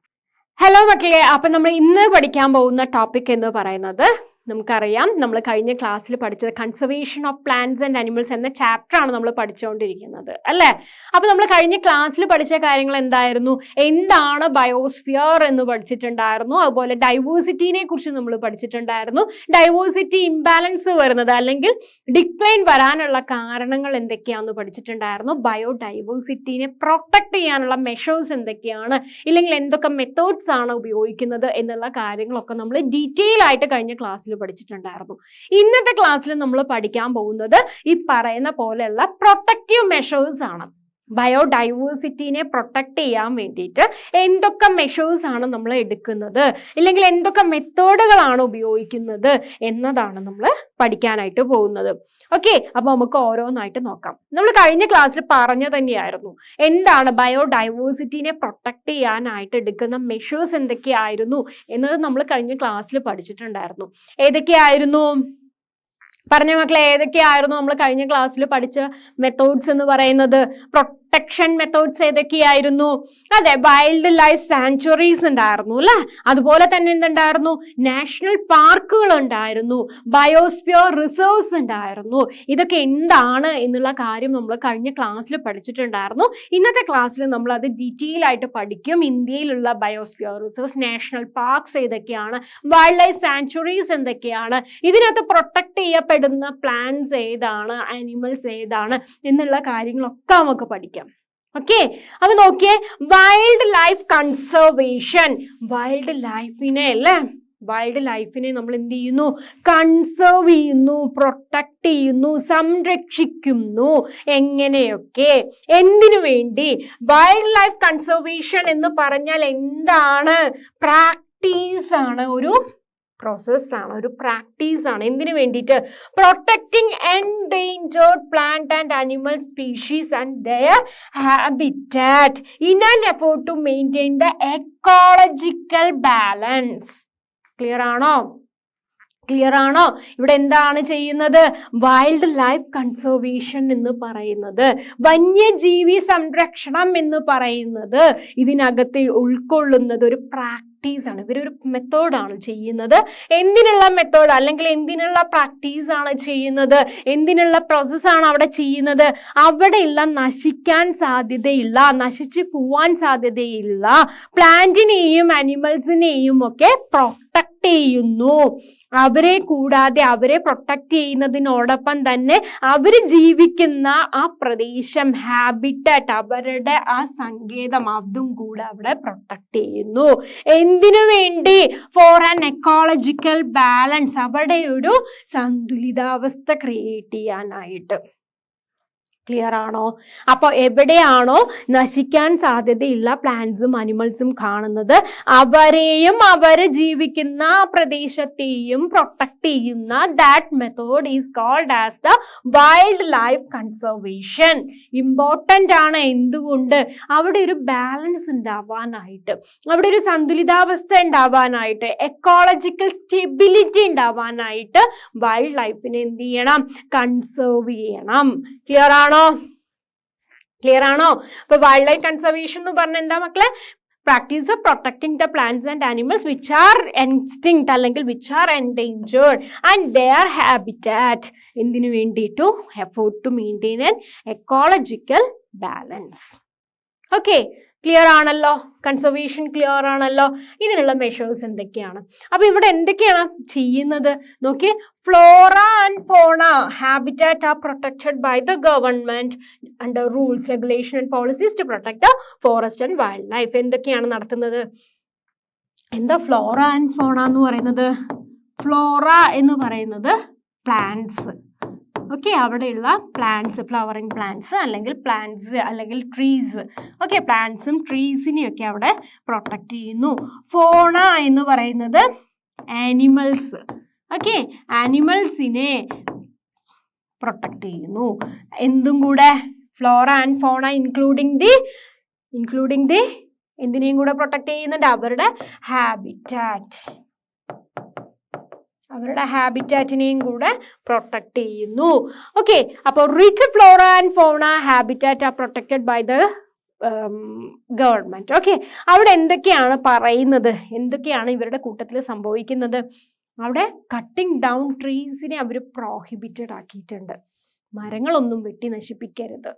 ഹലോ മക്കളെ, അപ്പൊ നമ്മൾ ഇന്ന് പഠിക്കാൻ പോകുന്ന ടോപ്പിക് എന്ന് പറയുന്നത്, നമുക്കറിയാം നമ്മൾ കഴിഞ്ഞ ക്ലാസ്സിൽ പഠിച്ചത് conservation of plants and animals എന്ന ചാപ്റ്റർ ആണ് നമ്മൾ പഠിച്ചുകൊണ്ടിരിക്കുന്നത് അല്ലേ. അപ്പൊ നമ്മൾ കഴിഞ്ഞ ക്ലാസ്സിൽ പഠിച്ച കാര്യങ്ങൾ എന്തായിരുന്നു, എന്താണ് ബയോസ്ഫിയർ എന്ന് പഠിച്ചിട്ടുണ്ടായിരുന്നു, അതുപോലെ ഡൈവേഴ്സിറ്റിനെ കുറിച്ച് നമ്മൾ പഠിച്ചിട്ടുണ്ടായിരുന്നു. ഡൈവേഴ്സിറ്റി ഇംബാലൻസ് വരുന്നത് അല്ലെങ്കിൽ ഡിക്ലൈൻ വരാനുള്ള കാരണങ്ങൾ എന്തൊക്കെയാണെന്ന് പഠിച്ചിട്ടുണ്ടായിരുന്നു. ബയോഡൈവേഴ്സിറ്റിനെ പ്രൊട്ടക്ട് ചെയ്യാനുള്ള മെഷേഴ്സ് എന്തൊക്കെയാണ്, ഇല്ലെങ്കിൽ എന്തൊക്കെ മെത്തേഡ്സ് ആണ് ഉപയോഗിക്കുന്നത് എന്നുള്ള കാര്യങ്ങളൊക്കെ നമ്മൾ ഡീറ്റെയിൽ ആയിട്ട് കഴിഞ്ഞ ക്ലാസ്സിൽ പഠിച്ചിട്ടുണ്ടായിരുന്നു. ഇന്നത്തെ ക്ലാസ്സിൽ നമ്മൾ പഠിക്കാൻ പോകുന്നത് ഈ പറയുന്ന പോലെയുള്ള പ്രൊട്ടക്റ്റീവ് മെഷേഴ്സ് ആണ്. ബയോഡൈവേഴ്സിറ്റിനെ പ്രൊട്ടക്ട് ചെയ്യാൻ വേണ്ടിയിട്ട് എന്തൊക്കെ മെഷേഴ്സ് ആണ് നമ്മൾ എടുക്കുന്നത്, ഇല്ലെങ്കിൽ എന്തൊക്കെ മെത്തേഡുകളാണ് ഉപയോഗിക്കുന്നത് എന്നതാണ് നമ്മൾ പഠിക്കാനായിട്ട് പോകുന്നത്. ഓക്കെ, അപ്പൊ നമുക്ക് ഓരോന്നായിട്ട് നോക്കാം. നമ്മൾ കഴിഞ്ഞ ക്ലാസ്സിൽ പറഞ്ഞു തന്നെയായിരുന്നു എന്താണ് ബയോഡൈവേഴ്സിറ്റിനെ പ്രൊട്ടക്ട് ചെയ്യാനായിട്ട് എടുക്കുന്ന മെഷേഴ്സ് എന്തൊക്കെയായിരുന്നു എന്നത് നമ്മൾ കഴിഞ്ഞ ക്ലാസ്സിൽ പഠിച്ചിട്ടുണ്ടായിരുന്നു. ഏതൊക്കെയായിരുന്നു പറഞ്ഞ മക്കളെ, ഏതൊക്കെയായിരുന്നു നമ്മൾ കഴിഞ്ഞ ക്ലാസ്സിൽ പഠിച്ച മെത്തേഡ്സ് എന്ന് പറയുന്നത്? പ്രൊട്ടക്ഷൻ മെത്തേഡ്സ് ഏതൊക്കെയായിരുന്നു? അതെ, വൈൽഡ് ലൈഫ് സാങ്ച്വറീസ് ഉണ്ടായിരുന്നു അല്ലെ, അതുപോലെ തന്നെ എന്തുണ്ടായിരുന്നു, നാഷണൽ പാർക്കുകൾ ഉണ്ടായിരുന്നു, ബയോസ്ഫിയർ റിസർവ്സ് ഉണ്ടായിരുന്നു. ഇതൊക്കെ എന്താണ് എന്നുള്ള കാര്യം നമ്മൾ കഴിഞ്ഞ ക്ലാസ്സിൽ പഠിച്ചിട്ടുണ്ടായിരുന്നു. ഇന്നത്തെ ക്ലാസ്സിൽ നമ്മൾ അത് ഡീറ്റെയിൽ ആയിട്ട് പഠിക്കും. ഇന്ത്യയിലുള്ള ബയോസ്ഫിയർ റിസർവ്സ്, നാഷണൽ പാർക്സ് ഏതൊക്കെയാണ്, വൈൽഡ് ലൈഫ് സാങ്ച്വറീസ് എന്തൊക്കെയാണ്, ഇതിനകത്ത് പ്രൊട്ടക്ട് ചെയ്യപ്പെടുന്ന പ്ലാന്റ്സ് ഏതാണ്, ആനിമൽസ് ഏതാണ് എന്നുള്ള കാര്യങ്ങളൊക്കെ നമുക്ക് പഠിക്കാം. ഓക്കെ, അപ്പൊ നോക്കിയേ, വൈൽഡ് ലൈഫ് കൺസർവേഷൻ, വൈൽഡ് ലൈഫിനെ അല്ലേ, വൈൽഡ് ലൈഫിനെ നമ്മൾ എന്ത് ചെയ്യുന്നു, കൺസേർവ് ചെയ്യുന്നു, പ്രൊട്ടക്ട് ചെയ്യുന്നു, സംരക്ഷിക്കുന്നു. എങ്ങനെയൊക്കെ, എന്തിനു വേണ്ടി? വൈൽഡ് ലൈഫ് കൺസർവേഷൻ എന്ന് പറഞ്ഞാൽ എന്താണ്? പ്രാക്ടീസ് ആണ്, ഒരു പ്രോസസ്സാണ്, ഒരു പ്രാക്ടീസാണ്. എന്തിനു വേണ്ടിയിട്ട്? Protecting endangered plant and animal species and their habitat in an effort to maintain the ecological balance. Clear ആണോ? ക്ലിയർ ആണോ? ഇവിടെ എന്താണ് ചെയ്യുന്നത്? വൈൽഡ് ലൈഫ് കൺസർവേഷൻ എന്ന് പറയുന്നത്, വന്യജീവി സംരക്ഷണം എന്ന് പറയുന്നത് ഇതിനകത്ത് ഉൾക്കൊള്ളുന്നത് ഒരു പ്രാക്ടീസാണ്. ഇവരൊരു മെത്തേഡാണ് ചെയ്യുന്നത്. എന്തിനുള്ള മെത്തേഡ് അല്ലെങ്കിൽ എന്തിനുള്ള പ്രാക്ടീസാണ് ചെയ്യുന്നത്, എന്തിനുള്ള പ്രോസസ്സാണ് അവിടെ ചെയ്യുന്നത്? അവിടെയുള്ള നശിക്കാൻ സാധ്യതയില്ല, നശിച്ചു പോവാൻ സാധ്യതയില്ല പ്ലാന്റിനെയും അനിമൽസിനെയും ഒക്കെ പ്രൊട്ടക്ട് ചെയ്യുന്നു. അവരെ കൂടാതെ അവരെ പ്രൊട്ടക്ട് ചെയ്യുന്നതിനോടൊപ്പം തന്നെ അവർ ജീവിക്കുന്ന ആ പ്രദേശം, ഹാബിറ്റാറ്റ്, അവരുടെ ആ സങ്കേതം, അതും കൂടെ അവിടെ പ്രൊട്ടക്ട് ചെയ്യുന്നു. എന്തിനു വേണ്ടി? ഫോർ ആൻ എക്കോളജിക്കൽ ബാലൻസ്, അവിടെ ഒരു സന്തുലിതാവസ്ഥ ക്രിയേറ്റ് ചെയ്യാനായിട്ട്. ക്ലിയർ ആണോ? അപ്പോൾ എവിടെയാണോ നശിക്കാൻ സാധ്യതയുള്ള പ്ലാന്റ്സും അനിമൽസും കാണുന്നത്, അവരെയും അവർ ജീവിക്കുന്ന പ്രദേശത്തെയും പ്രൊട്ടക്ട് ചെയ്യുന്ന that method is called as the wild life conservation. Important ആണ്. എന്തുകൊണ്ട്? അവിടെ ഒരു ബാലൻസ് ഉണ്ടാവാനായിട്ട്, അവിടെ ഒരു സന്തുലിതാവസ്ഥ ഉണ്ടാവാനായിട്ട്, എക്കോളജിക്കൽ സ്റ്റെബിലിറ്റി ഉണ്ടാവാനായിട്ട് വൈൽഡ് ലൈഫിനെ എന്ത് ചെയ്യണം? കൺസേർവ് ചെയ്യണം. ക്ലിയർ ആണോ? ക്ലിയർ ആണോ? അപ്പൊ വൈൽഡ് ലൈഫ് കൺസർവേഷൻ എന്ന് പറഞ്ഞാൽ എന്താ മക്കളെ? Practice of protecting the plants and animals which are extinct അല്ലെങ്കിൽ which are endangered and their habitat. എന്തിനു വേണ്ടി? To effort to maintain an ecological balance. Okay, clear ആണല്ലോ? കൺസർവേഷൻ ക്ലിയർ ആണല്ലോ? ഇതിനുള്ള മെഷേഴ്സ് എന്തൊക്കെയാണ്? അപ്പൊ ഇവിടെ എന്തൊക്കെയാണ് ചെയ്യുന്നത് നോക്കിയേ. Flora and fauna habitat are protected by the government under rules, regulation and policies to protect the forest and wildlife. എന്തൊക്കെയാണ് നടത്തുന്നത്? എന്താ ഫ്ലോറ ആൻഡ് ഫോണ എന്ന് പറയുന്നത്? ഫ്ലോറ എന്ന് പറയുന്നത് പ്ലാന്റ്സ്. ഓക്കെ, അവിടെയുള്ള പ്ലാന്റ്സ്, ഫ്ലവറിങ് പ്ലാന്റ്സ് അല്ലെങ്കിൽ പ്ലാന്റ്സ് അല്ലെങ്കിൽ ട്രീസ്. ഓക്കെ, പ്ലാന്റ്സും ട്രീസിനെയും ഒക്കെ അവിടെ പ്രൊട്ടക്ട് ചെയ്യുന്നു. ഫോണ എന്ന് പറയുന്നത് ആനിമൽസ്. ഓക്കെ, ആനിമൽസിനെ പ്രൊട്ടക്ട് ചെയ്യുന്നു. എന്തും കൂടെ? ഫ്ലോറ ആൻഡ് ഫോണ ഇൻക്ലൂഡിങ് ദി എന്തിനേയും കൂടെ പ്രൊട്ടക്ട് ചെയ്യുന്നുണ്ട്? അവരുടെ ഹാബിറ്റാറ്റ്, അവരുടെ ഹാബിറ്റാറ്റിനെയും കൂടെ പ്രൊട്ടക്ട് ചെയ്യുന്നു. ഓക്കെ, അപ്പോൾ rich flora and fauna habitat are protected by the government. Okay, അവിടെ എന്തൊക്കെയാണ് പറയുന്നത്? എന്തൊക്കെയാണ് ഇവരുടെ കൂട്ടത്തിൽ സംഭവിക്കുന്നത്? അവിടെ കട്ടിങ് ഡൗൺ ട്രീസിനെ അവർ പ്രോഹിബിറ്റഡ് ആക്കിയിട്ടുണ്ട്. മരങ്ങളൊന്നും വെട്ടി നശിപ്പിക്കരുത്.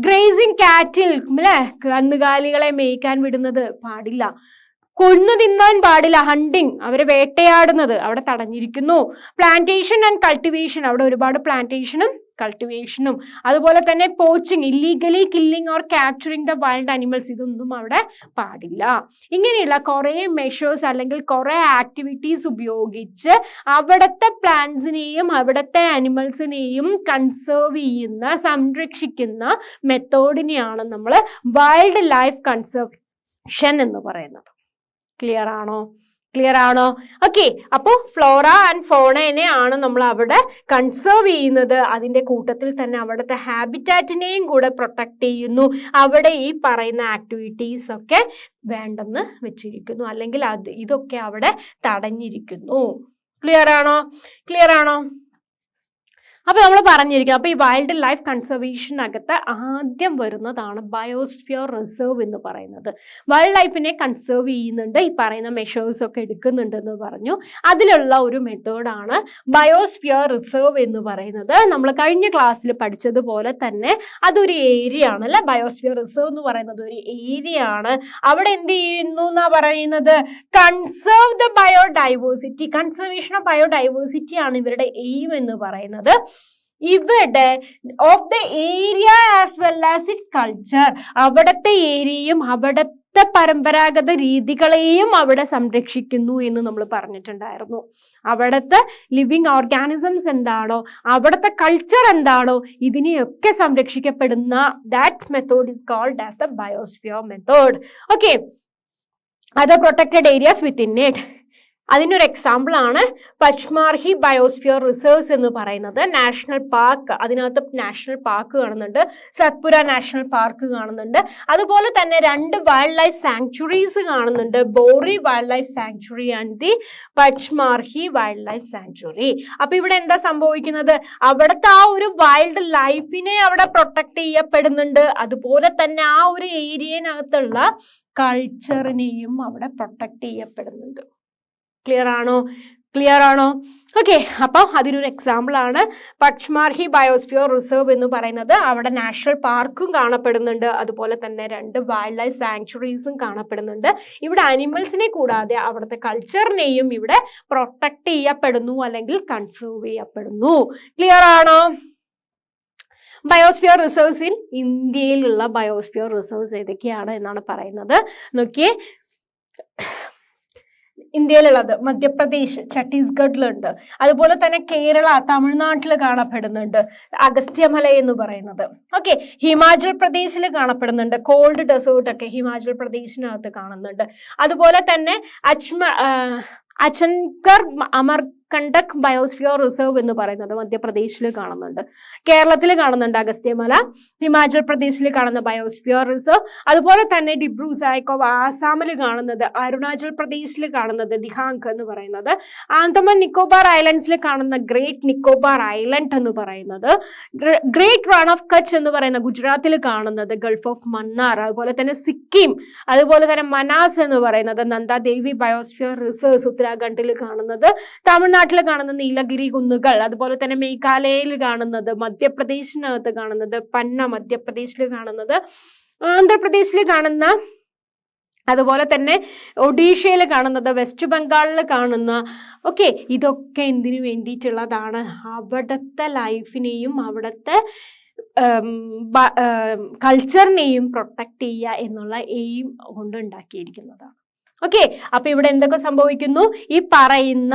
ഗ്രേസിങ് കാറ്റിൽ, അല്ലെ, കന്നുകാലികളെ മേയ്ക്കാൻ വിടുന്നത് പാടില്ല. കൊന്നു തിന്നാൻ പാടില്ല. ഹണ്ടിങ്, അവരെ വേട്ടയാടുന്നത് അവിടെ തടഞ്ഞിരിക്കുന്നു. പ്ലാന്റേഷൻ ആൻഡ് കൾട്ടിവേഷൻ, അവിടെ ഒരുപാട് പ്ലാന്റേഷനും കൾട്ടിവേഷനും, അതുപോലെ തന്നെ poaching, illegally killing or capturing the wild animals, ഇതൊന്നും അവിടെ പാടില്ല. ഇങ്ങനെയുള്ള കുറേ മെഷേഴ്സ് അല്ലെങ്കിൽ കുറേ ആക്ടിവിറ്റീസ് ഉപയോഗിച്ച് അവിടുത്തെ പ്ലാന്റ്സിനെയും അവിടുത്തെ അനിമൽസിനെയും കൺസേർവ് ചെയ്യുന്ന, സംരക്ഷിക്കുന്ന മെത്തേഡിനെയാണ് നമ്മൾ വൈൽഡ് ലൈഫ് കൺസർവേഷൻ എന്ന് പറയുന്നത്. ക്ലിയർ ആണോ? ക്ലിയർ ആണോ? ഓക്കെ, അപ്പോൾ ഫ്ലോറ ആൻഡ് ഫോണയെ ആണ് നമ്മൾ അവിടെ കൺസേർവ് ചെയ്യുന്നത്. അതിൻ്റെ കൂട്ടത്തിൽ തന്നെ അവിടുത്തെ ഹാബിറ്റാറ്റിനെയും കൂടെ പ്രൊട്ടക്ട് ചെയ്യുന്നു. അവിടെ ഈ പറയുന്ന ആക്ടിവിറ്റീസ് ഒക്കെ വേണ്ടെന്ന് വെച്ചിരിക്കുന്നു, അല്ലെങ്കിൽ ഇതൊക്കെ അവിടെ തടഞ്ഞിരിക്കുന്നു. ക്ലിയർ ആണോ? ക്ലിയർ ആണോ? അപ്പോൾ നമ്മൾ പറഞ്ഞിരിക്കുക. അപ്പോൾ ഈ വൈൽഡ് ലൈഫ് കൺസർവേഷനകത്ത് ആദ്യം വരുന്നതാണ് ബയോസ്ഫിയർ റിസർവ് എന്ന് പറയുന്നത്. വൈൽഡ് ലൈഫിനെ കൺസേർവ് ചെയ്യുന്നുണ്ട്, ഈ പറയുന്ന മെഷേഴ്സ് ഒക്കെ എടുക്കുന്നുണ്ടെന്ന് പറഞ്ഞു. അതിലുള്ള ഒരു മെത്തേഡാണ് ബയോസ്ഫിയർ റിസർവ് എന്ന് പറയുന്നത്. നമ്മൾ കഴിഞ്ഞ ക്ലാസ്സിൽ പഠിച്ചതുപോലെ തന്നെ അതൊരു ഏരിയ ആണ് അല്ലെ. ബയോസ്ഫിയർ റിസർവ് എന്ന് പറയുന്നത് ഒരു ഏരിയ ആണ്. അവിടെ എന്ത് ചെയ്യുന്നു എന്നാ പറയുന്നത്? Conserve the biodiversity. Conservation of biodiversity ആണ് ഇവരുടെ എയിം എന്ന് പറയുന്നത്. ഇവിടെ of the area as well as it's culture, അവിടുത്തെ ഏരിയയും അവിടുത്തെ പരമ്പരാഗത രീതികളെയും അവിടെ സംരക്ഷിക്കുന്നു എന്ന് നമ്മൾ പറഞ്ഞിട്ടുണ്ടായിരുന്നു. അവിടുത്തെ ലിവിങ് ഓർഗാനിസംസ് എന്താണോ, അവിടുത്തെ കൾച്ചർ എന്താണോ, ഇതിനെയൊക്കെ സംരക്ഷിക്കപ്പെടുന്ന that method is called as the biosphere method. Okay, other protected areas within it. അതിനൊരു എക്സാമ്പിൾ ആണ് പച്മാർഹി ബയോസ്ഫിയർ റിസർവ്സ് എന്ന് പറയുന്നത്. നാഷണൽ പാർക്ക്, അതിനകത്ത് നാഷണൽ പാർക്ക് കാണുന്നുണ്ട്, സത്പുര നാഷണൽ പാർക്ക് കാണുന്നുണ്ട്. അതുപോലെ തന്നെ 2 വൈൽഡ് ലൈഫ് സാങ്ച്വറീസ് കാണുന്നുണ്ട്, Bori wild life sanctuary and the Pachmarhi wild life sanctuary. അപ്പൊ ഇവിടെ എന്താ സംഭവിക്കുന്നത്? അവിടുത്തെ ആ ഒരു വൈൽഡ് ലൈഫിനെ അവിടെ പ്രൊട്ടക്ട് ചെയ്യപ്പെടുന്നുണ്ട്. അതുപോലെ തന്നെ ആ ഒരു ഏരിയനകത്തുള്ള കൾച്ചറിനെയും അവിടെ പ്രൊട്ടക്ട് ചെയ്യപ്പെടുന്നുണ്ട്. ക്ലിയർ ആണോ? ക്ലിയർ ആണോ? ഓക്കെ, അപ്പം അതിനൊരു എക്സാമ്പിൾ ആണ് പച്ച്മാർഹി ബയോസ്ഫിയർ റിസർവ് എന്ന് പറയുന്നത്. അവിടെ നാഷണൽ പാർക്കും കാണപ്പെടുന്നുണ്ട്, അതുപോലെ തന്നെ 2 വൈൽഡ് ലൈഫ് സാങ്ച്വറീസും കാണപ്പെടുന്നുണ്ട്. ഇവിടെ അനിമൽസിനെ കൂടാതെ അവിടുത്തെ കൾച്ചറിനെയും ഇവിടെ പ്രൊട്ടക്ട് ചെയ്യപ്പെടുന്നു അല്ലെങ്കിൽ കൺസേർവ് ചെയ്യപ്പെടുന്നു. ക്ലിയർ ആണോ? ബയോസ്ഫിയർ റിസർവ്സ് ഇൻ ഇന്ത്യയിലുള്ള ബയോസ്ഫിയർ റിസർവ്സ് ഏതൊക്കെയാണ് എന്നാണ് പറയുന്നത്. നോക്കിയേ, ഇന്ത്യയിലുള്ളത് മധ്യപ്രദേശ്, ഛത്തീസ്ഗഡിലുണ്ട്, അതുപോലെ തന്നെ കേരള, തമിഴ്നാട്ടിൽ കാണപ്പെടുന്നുണ്ട് അഗസ്ത്യമല എന്ന് പറയുന്നത്. ഓക്കെ, ഹിമാചൽ പ്രദേശിൽ കാണപ്പെടുന്നുണ്ട്, കോൾഡ് ഡെസേർട്ട് ഒക്കെ ഹിമാചൽ പ്രദേശിനകത്ത് കാണുന്നുണ്ട്. അതുപോലെ തന്നെ അച്ചൻകർ അമർകണ്ടക് ബയോസ്ഫിയർ റിസർവ് എന്ന് പറയുന്നത് മധ്യപ്രദേശിൽ കാണുന്നുണ്ട്. കേരളത്തിൽ കാണുന്നുണ്ട് അഗസ്ത്യമല, ഹിമാചൽ പ്രദേശിൽ കാണുന്ന ബയോസ്ഫിയർ റിസർവ്. അതുപോലെ തന്നെ ഡിബ്രു സായ്ക്കോവ് ആസാമിൽ കാണുന്നത്, അരുണാചൽ പ്രദേശിൽ കാണുന്നത് ദിഹാങ് എന്ന് പറയുന്നത്, ആൻഡമാൻ നിക്കോബാർ ഐലൻഡ്സിൽ കാണുന്ന ഗ്രേറ്റ് നിക്കോബാർ ഐലൻഡ് എന്ന് പറയുന്നത്, ഗ്രേറ്റ് റൺ ഓഫ് കച്ച് എന്ന് പറയുന്ന ഗുജറാത്തിൽ കാണുന്നത് ഗൾഫ് ഓഫ് മന്നാർ, അതുപോലെ തന്നെ സിക്കിം, അതുപോലെ തന്നെ മനാസ് എന്ന് പറയുന്നത് നന്ദാദേവി ബയോസ്ഫിയർ റിസർവ് ഉത്തരാഖണ്ഡിൽ കാണുന്നത്, തമിഴ്നാട്ടിൽ കാണുന്ന നീലഗിരി കുന്നുകൾ, അതുപോലെ തന്നെ മേഘാലയയിൽ കാണുന്നത്, മധ്യപ്രദേശിനകത്ത് കാണുന്നത് പന്ന മധ്യപ്രദേശിൽ കാണുന്നത്, ആന്ധ്രാപ്രദേശിൽ കാണുന്ന, അതുപോലെ തന്നെ ഒഡീഷയിൽ കാണുന്നത്, വെസ്റ്റ് ബംഗാളിൽ കാണുന്ന. ഓക്കെ, ഇതൊക്കെ എന്തിനു വേണ്ടിയിട്ടുള്ളതാണ്? അവിടുത്തെ ലൈഫിനെയും അവിടുത്തെ കൾച്ചറിനെയും പ്രൊട്ടക്ട് ചെയ്യുക എന്നുള്ള എയിം കൊണ്ട് ഉണ്ടാക്കിയിരിക്കുന്നതാണ്. ഓക്കെ, അപ്പൊ ഇവിടെ എന്തൊക്കെ സംഭവിക്കുന്നു? ഈ പറയുന്ന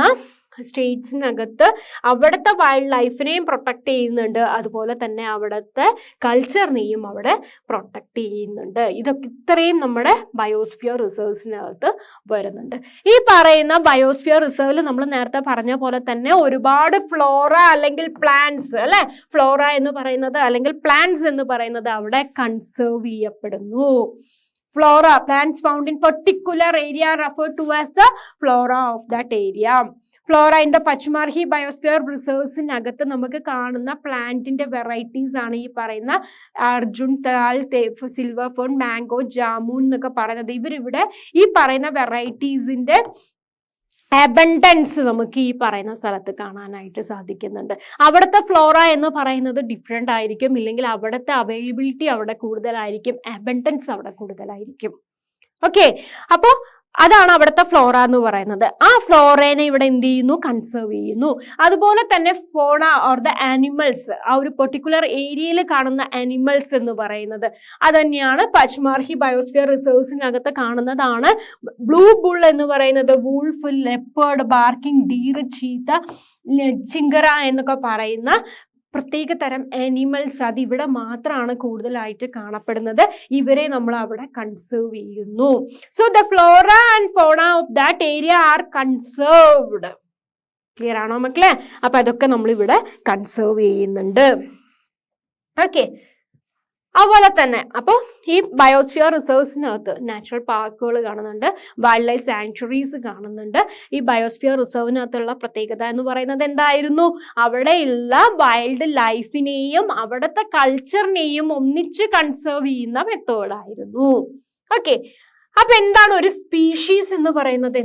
സ്റ്റേറ്റ്സിനകത്ത് അവിടുത്തെ വൈൽഡ് ലൈഫിനെയും പ്രൊട്ടക്ട് ചെയ്യുന്നുണ്ട്, അതുപോലെ തന്നെ അവിടുത്തെ കൾച്ചറിനെയും അവിടെ പ്രൊട്ടക്ട് ചെയ്യുന്നുണ്ട്. ഇതൊക്കെ ഇത്രയും നമ്മുടെ ബയോസ്ഫിയർ റിസർവ്സിനകത്ത് വരുന്നുണ്ട്. ഈ പറയുന്ന ബയോസ്ഫിയർ റിസർവിൽ നമ്മൾ നേരത്തെ പറഞ്ഞ പോലെ തന്നെ ഒരുപാട് ഫ്ലോറ അല്ലെങ്കിൽ പ്ലാന്റ്സ്, അല്ലെ, ഫ്ലോറ എന്ന് പറയുന്നത് അല്ലെങ്കിൽ പ്ലാന്റ്സ് എന്ന് പറയുന്നത് അവിടെ കൺസേർവ് ചെയ്യപ്പെടുന്നു. Flora, plants found in particular area referred to as the flora of that area. Flora in the Pachmarhi Biosphere Reserves-നകത്ത് നമുക്ക് കാണുന്ന പ്ലാന്റിന്റെ വെറൈറ്റീസ് ആണ് ഈ പറയുന്ന അർജുൻ, താൽ, സിൽവർ ഫേൺ, മാംഗോ, ജാമൂൻ എന്നൊക്കെ പറയുന്നത്. ഇവരിവിടെ ഈ പറയുന്ന വെറൈറ്റീസിന്റെ അബണ്ടൻസ് നമുക്ക് ഈ പറയുന്ന സ്ഥലത്ത് കാണാനായിട്ട് സാധിക്കുന്നുണ്ട്. അവിടുത്തെ ഫ്ലോറ എന്ന് പറയുന്നത് ഡിഫറെൻ്റ് ആയിരിക്കും, ഇല്ലെങ്കിൽ അവിടുത്തെ അവൈലബിലിറ്റി അവിടെ കൂടുതലായിരിക്കും, അബണ്ടൻസ് അവിടെ കൂടുതലായിരിക്കും. ഓക്കെ, അപ്പോൾ അതാണ് അവിടുത്തെ ഫ്ലോറ എന്ന് പറയുന്നത്. ആ ഫ്ലോറേനെ ഇവിടെ എന്ത് ചെയ്യുന്നു? കൺസേർവ് ചെയ്യുന്നു. അതുപോലെ തന്നെ ഫോണ ഓർ ദ ആനിമൽസ്, ആ ഒരു പെർട്ടിക്കുലർ ഏരിയയിൽ കാണുന്ന ആനിമൽസ് എന്ന് പറയുന്നത് അത് തന്നെയാണ് പച്ച്മാർഹി ബയോസ്ഫിയർ റിസർവ്സിനകത്ത് കാണുന്നതാണ്. ബ്ലൂ ബുൾ എന്ന് പറയുന്നത് വൂൾഫ്, ലെപ്പേർഡ്, ബാർക്കിംഗ് ഡീർ, ചീത്ത, ചിങ്കറ എന്നൊക്കെ പറയുന്ന പ്രത്യേക തരം ആനിമൽസ് അത് ഇവിടെ മാത്രമാണ് കൂടുതലായിട്ട് കാണപ്പെടുന്നത്. ഇവരെ നമ്മൾ അവിടെ കൺസേർവ് ചെയ്യുന്നു. So the flora and fauna of that area are conserved. Clear ആണോ മക്കളെ? അപ്പൊ അതൊക്കെ നമ്മൾ ഇവിടെ കൺസേർവ് ചെയ്യുന്നുണ്ട്. ഓക്കെ, അതുപോലെ തന്നെ അപ്പോൾ ഈ ബയോസ്ഫിയർ റിസർവ്സിനകത്ത് നാച്ചുറൽ പാർക്കുകൾ കാണുന്നുണ്ട്, വൈൽഡ് ലൈഫ് സാങ്ച്വറീസ് കാണുന്നുണ്ട്. ഈ ബയോസ്ഫിയർ റിസർവിനകത്തുള്ള പ്രത്യേകത എന്ന് പറയുന്നത് എന്തായിരുന്നു? അവിടെയുള്ള വൈൽഡ് ലൈഫിനെയും അവിടുത്തെ കൾച്ചറിനെയും ഒന്നിച്ച് കൺസേർവ് ചെയ്യുന്ന മെത്തേഡായിരുന്നു. ഓക്കെ, അപ്പൊ എന്താണ് ഒരു സ്പീഷീസ് എന്ന് പറയുന്നത്?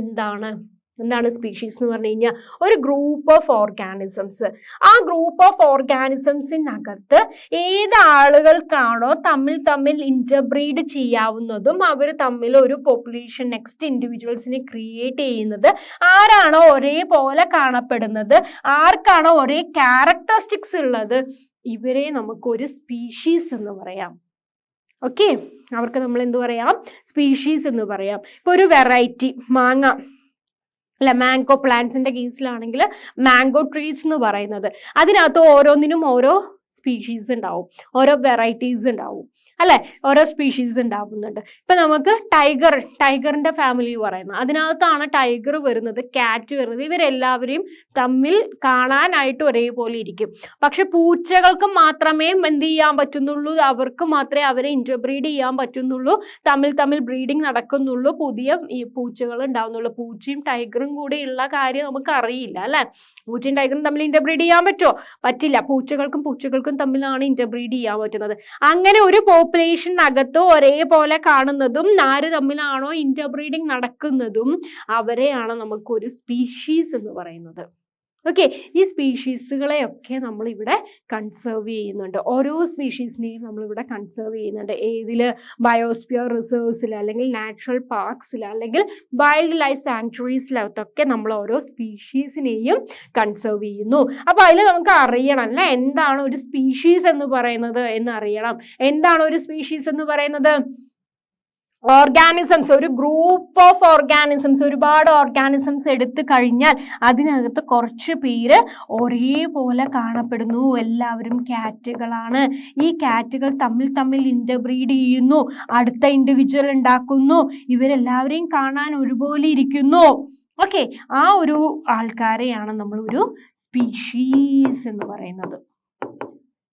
എന്താണ് സ്പീഷീസ് എന്ന് പറഞ്ഞു കഴിഞ്ഞാൽ ഒരു ഗ്രൂപ്പ് ഓഫ് ഓർഗാനിസംസ്. ആ ഗ്രൂപ്പ് ഓഫ് ഓർഗാനിസംസിനകത്ത് ഏത് ആളുകൾക്കാണോ തമ്മിൽ ഇന്റർബ്രീഡ് ചെയ്യാവുന്നതും അവർ തമ്മിൽ ഒരു പോപ്പുലേഷൻ നെക്സ്റ്റ് ഇൻഡിവിജ്വൽസിനെ ക്രിയേറ്റ് ചെയ്യുന്നത്, ആരാണോ ഒരേപോലെ കാണപ്പെടുന്നത്, ആർക്കാണോ ഒരേ ക്യാരക്ടറിസ്റ്റിക്സ് ഉള്ളത്, ഇവരെ നമുക്കൊരു സ്പീഷീസ് എന്ന് പറയാം. ഓക്കെ, അവർക്ക് നമ്മൾ എന്ത് പറയാം? സ്പീഷീസ് എന്ന് പറയാം. ഇപ്പൊ ഒരു വെറൈറ്റി മാങ്ങ അല്ല, മാംഗോ പ്ലാന്റ്സിന്റെ കേസിലാണെങ്കിൽ മാംഗോ ട്രീസ് എന്ന് പറയുന്നത്, അതിനകത്ത് ഓരോന്നിനും ഓരോ സ്പീഷീസ് ഉണ്ടാവും, ഓരോ വെറൈറ്റീസ് ഉണ്ടാവും, അല്ലെ, ഓരോ സ്പീഷീസ് ഉണ്ടാവുന്നുണ്ട്. ഇപ്പൊ നമുക്ക് ടൈഗറിന്റെ ഫാമിലി പറയുന്നത്, അതിനകത്താണ് ടൈഗർ വരുന്നത്, കാറ്റ് വരുന്നത്. ഇവരെല്ലാവരെയും തമ്മിൽ കാണാനായിട്ട് ഒരേപോലെ ഇരിക്കും. പക്ഷെ പൂച്ചകൾക്ക് മാത്രമേ എന്ത് ചെയ്യാൻ പറ്റുന്നുള്ളൂ? അവർക്ക് മാത്രമേ അവരെ ഇന്റർബ്രീഡ് ചെയ്യാൻ പറ്റുന്നുള്ളൂ, തമ്മിൽ ബ്രീഡിങ് നടക്കുന്നുള്ളൂ, പുതിയ ഈ പൂച്ചകൾ ഉണ്ടാവുന്നുള്ളൂ. പൂച്ചയും ടൈഗറും കൂടി ഉള്ള കാര്യം നമുക്ക് അറിയില്ല, അല്ലെ. പൂച്ചയും ടൈഗറും തമ്മിൽ ഇന്റർബ്രീഡ് ചെയ്യാൻ പറ്റുമോ? പറ്റില്ല. പൂച്ചകൾക്കും രണ്ടാൾക്കും തമ്മിലാണ് ഇന്റർബ്രീഡ് ചെയ്യാൻ പറ്റുന്നത്. അങ്ങനെ ഒരു പോപ്പുലേഷനകത്ത് ഒരേപോലെ കാണുന്നതും ആര് തമ്മിലാണോ ഇന്റർബ്രീഡിങ് നടക്കുന്നതും അവരെയാണ് നമുക്ക് ഒരു സ്പീഷീസ് എന്ന് പറയുന്നത്. ഓക്കെ, ഈ സ്പീഷീസുകളെയൊക്കെ നമ്മളിവിടെ കൺസേർവ് ചെയ്യുന്നുണ്ട്. ഓരോ സ്പീഷീസിനെയും നമ്മളിവിടെ കൺസേർവ് ചെയ്യുന്നുണ്ട്. ഏതിൽ? ബയോസ്ഫിയർ റിസർവ്സിൽ, അല്ലെങ്കിൽ നാച്ചുറൽ പാർക്സിൽ, അല്ലെങ്കിൽ വൈൽഡ് ലൈഫ് സാങ്ച്വറീസിലൊക്കെ നമ്മൾ ഓരോ സ്പീഷീസിനെയും കൺസേർവ് ചെയ്യുന്നു. അപ്പോൾ അതിൽ നമുക്ക് അറിയണം അല്ലേ എന്താണ് ഒരു സ്പീഷീസ് എന്ന് പറയുന്നത് എന്നറിയണം. എന്താണ് ഒരു സ്പീഷീസ് എന്ന് പറയുന്നത്? ഓർഗാനിസംസ്, ഒരു ഗ്രൂപ്പ് ഓഫ് ഓർഗാനിസംസ്, ഒരുപാട് ഓർഗാനിസംസ് എടുത്തു കഴിഞ്ഞാൽ അതിനകത്ത് കുറച്ച് പേര് ഒരേപോലെ കാണപ്പെടുന്നു. എല്ലാവരും കാറ്റുകളാണ്. ഈ കാറ്റുകൾ തമ്മിൽ ഇന്റർബ്രീഡ് ചെയ്യുന്നു, അടുത്ത ഇൻഡിവിജ്വൽ ഉണ്ടാക്കുന്നു, ഇവരെല്ലാവരെയും കാണാൻ ഒരുപോലെ ഇരിക്കുന്നു. ഓക്കെ, ആ ഒരു ആൾക്കാരെയാണ് നമ്മൾ ഒരു സ്പീഷീസ് എന്ന് പറയുന്നത്.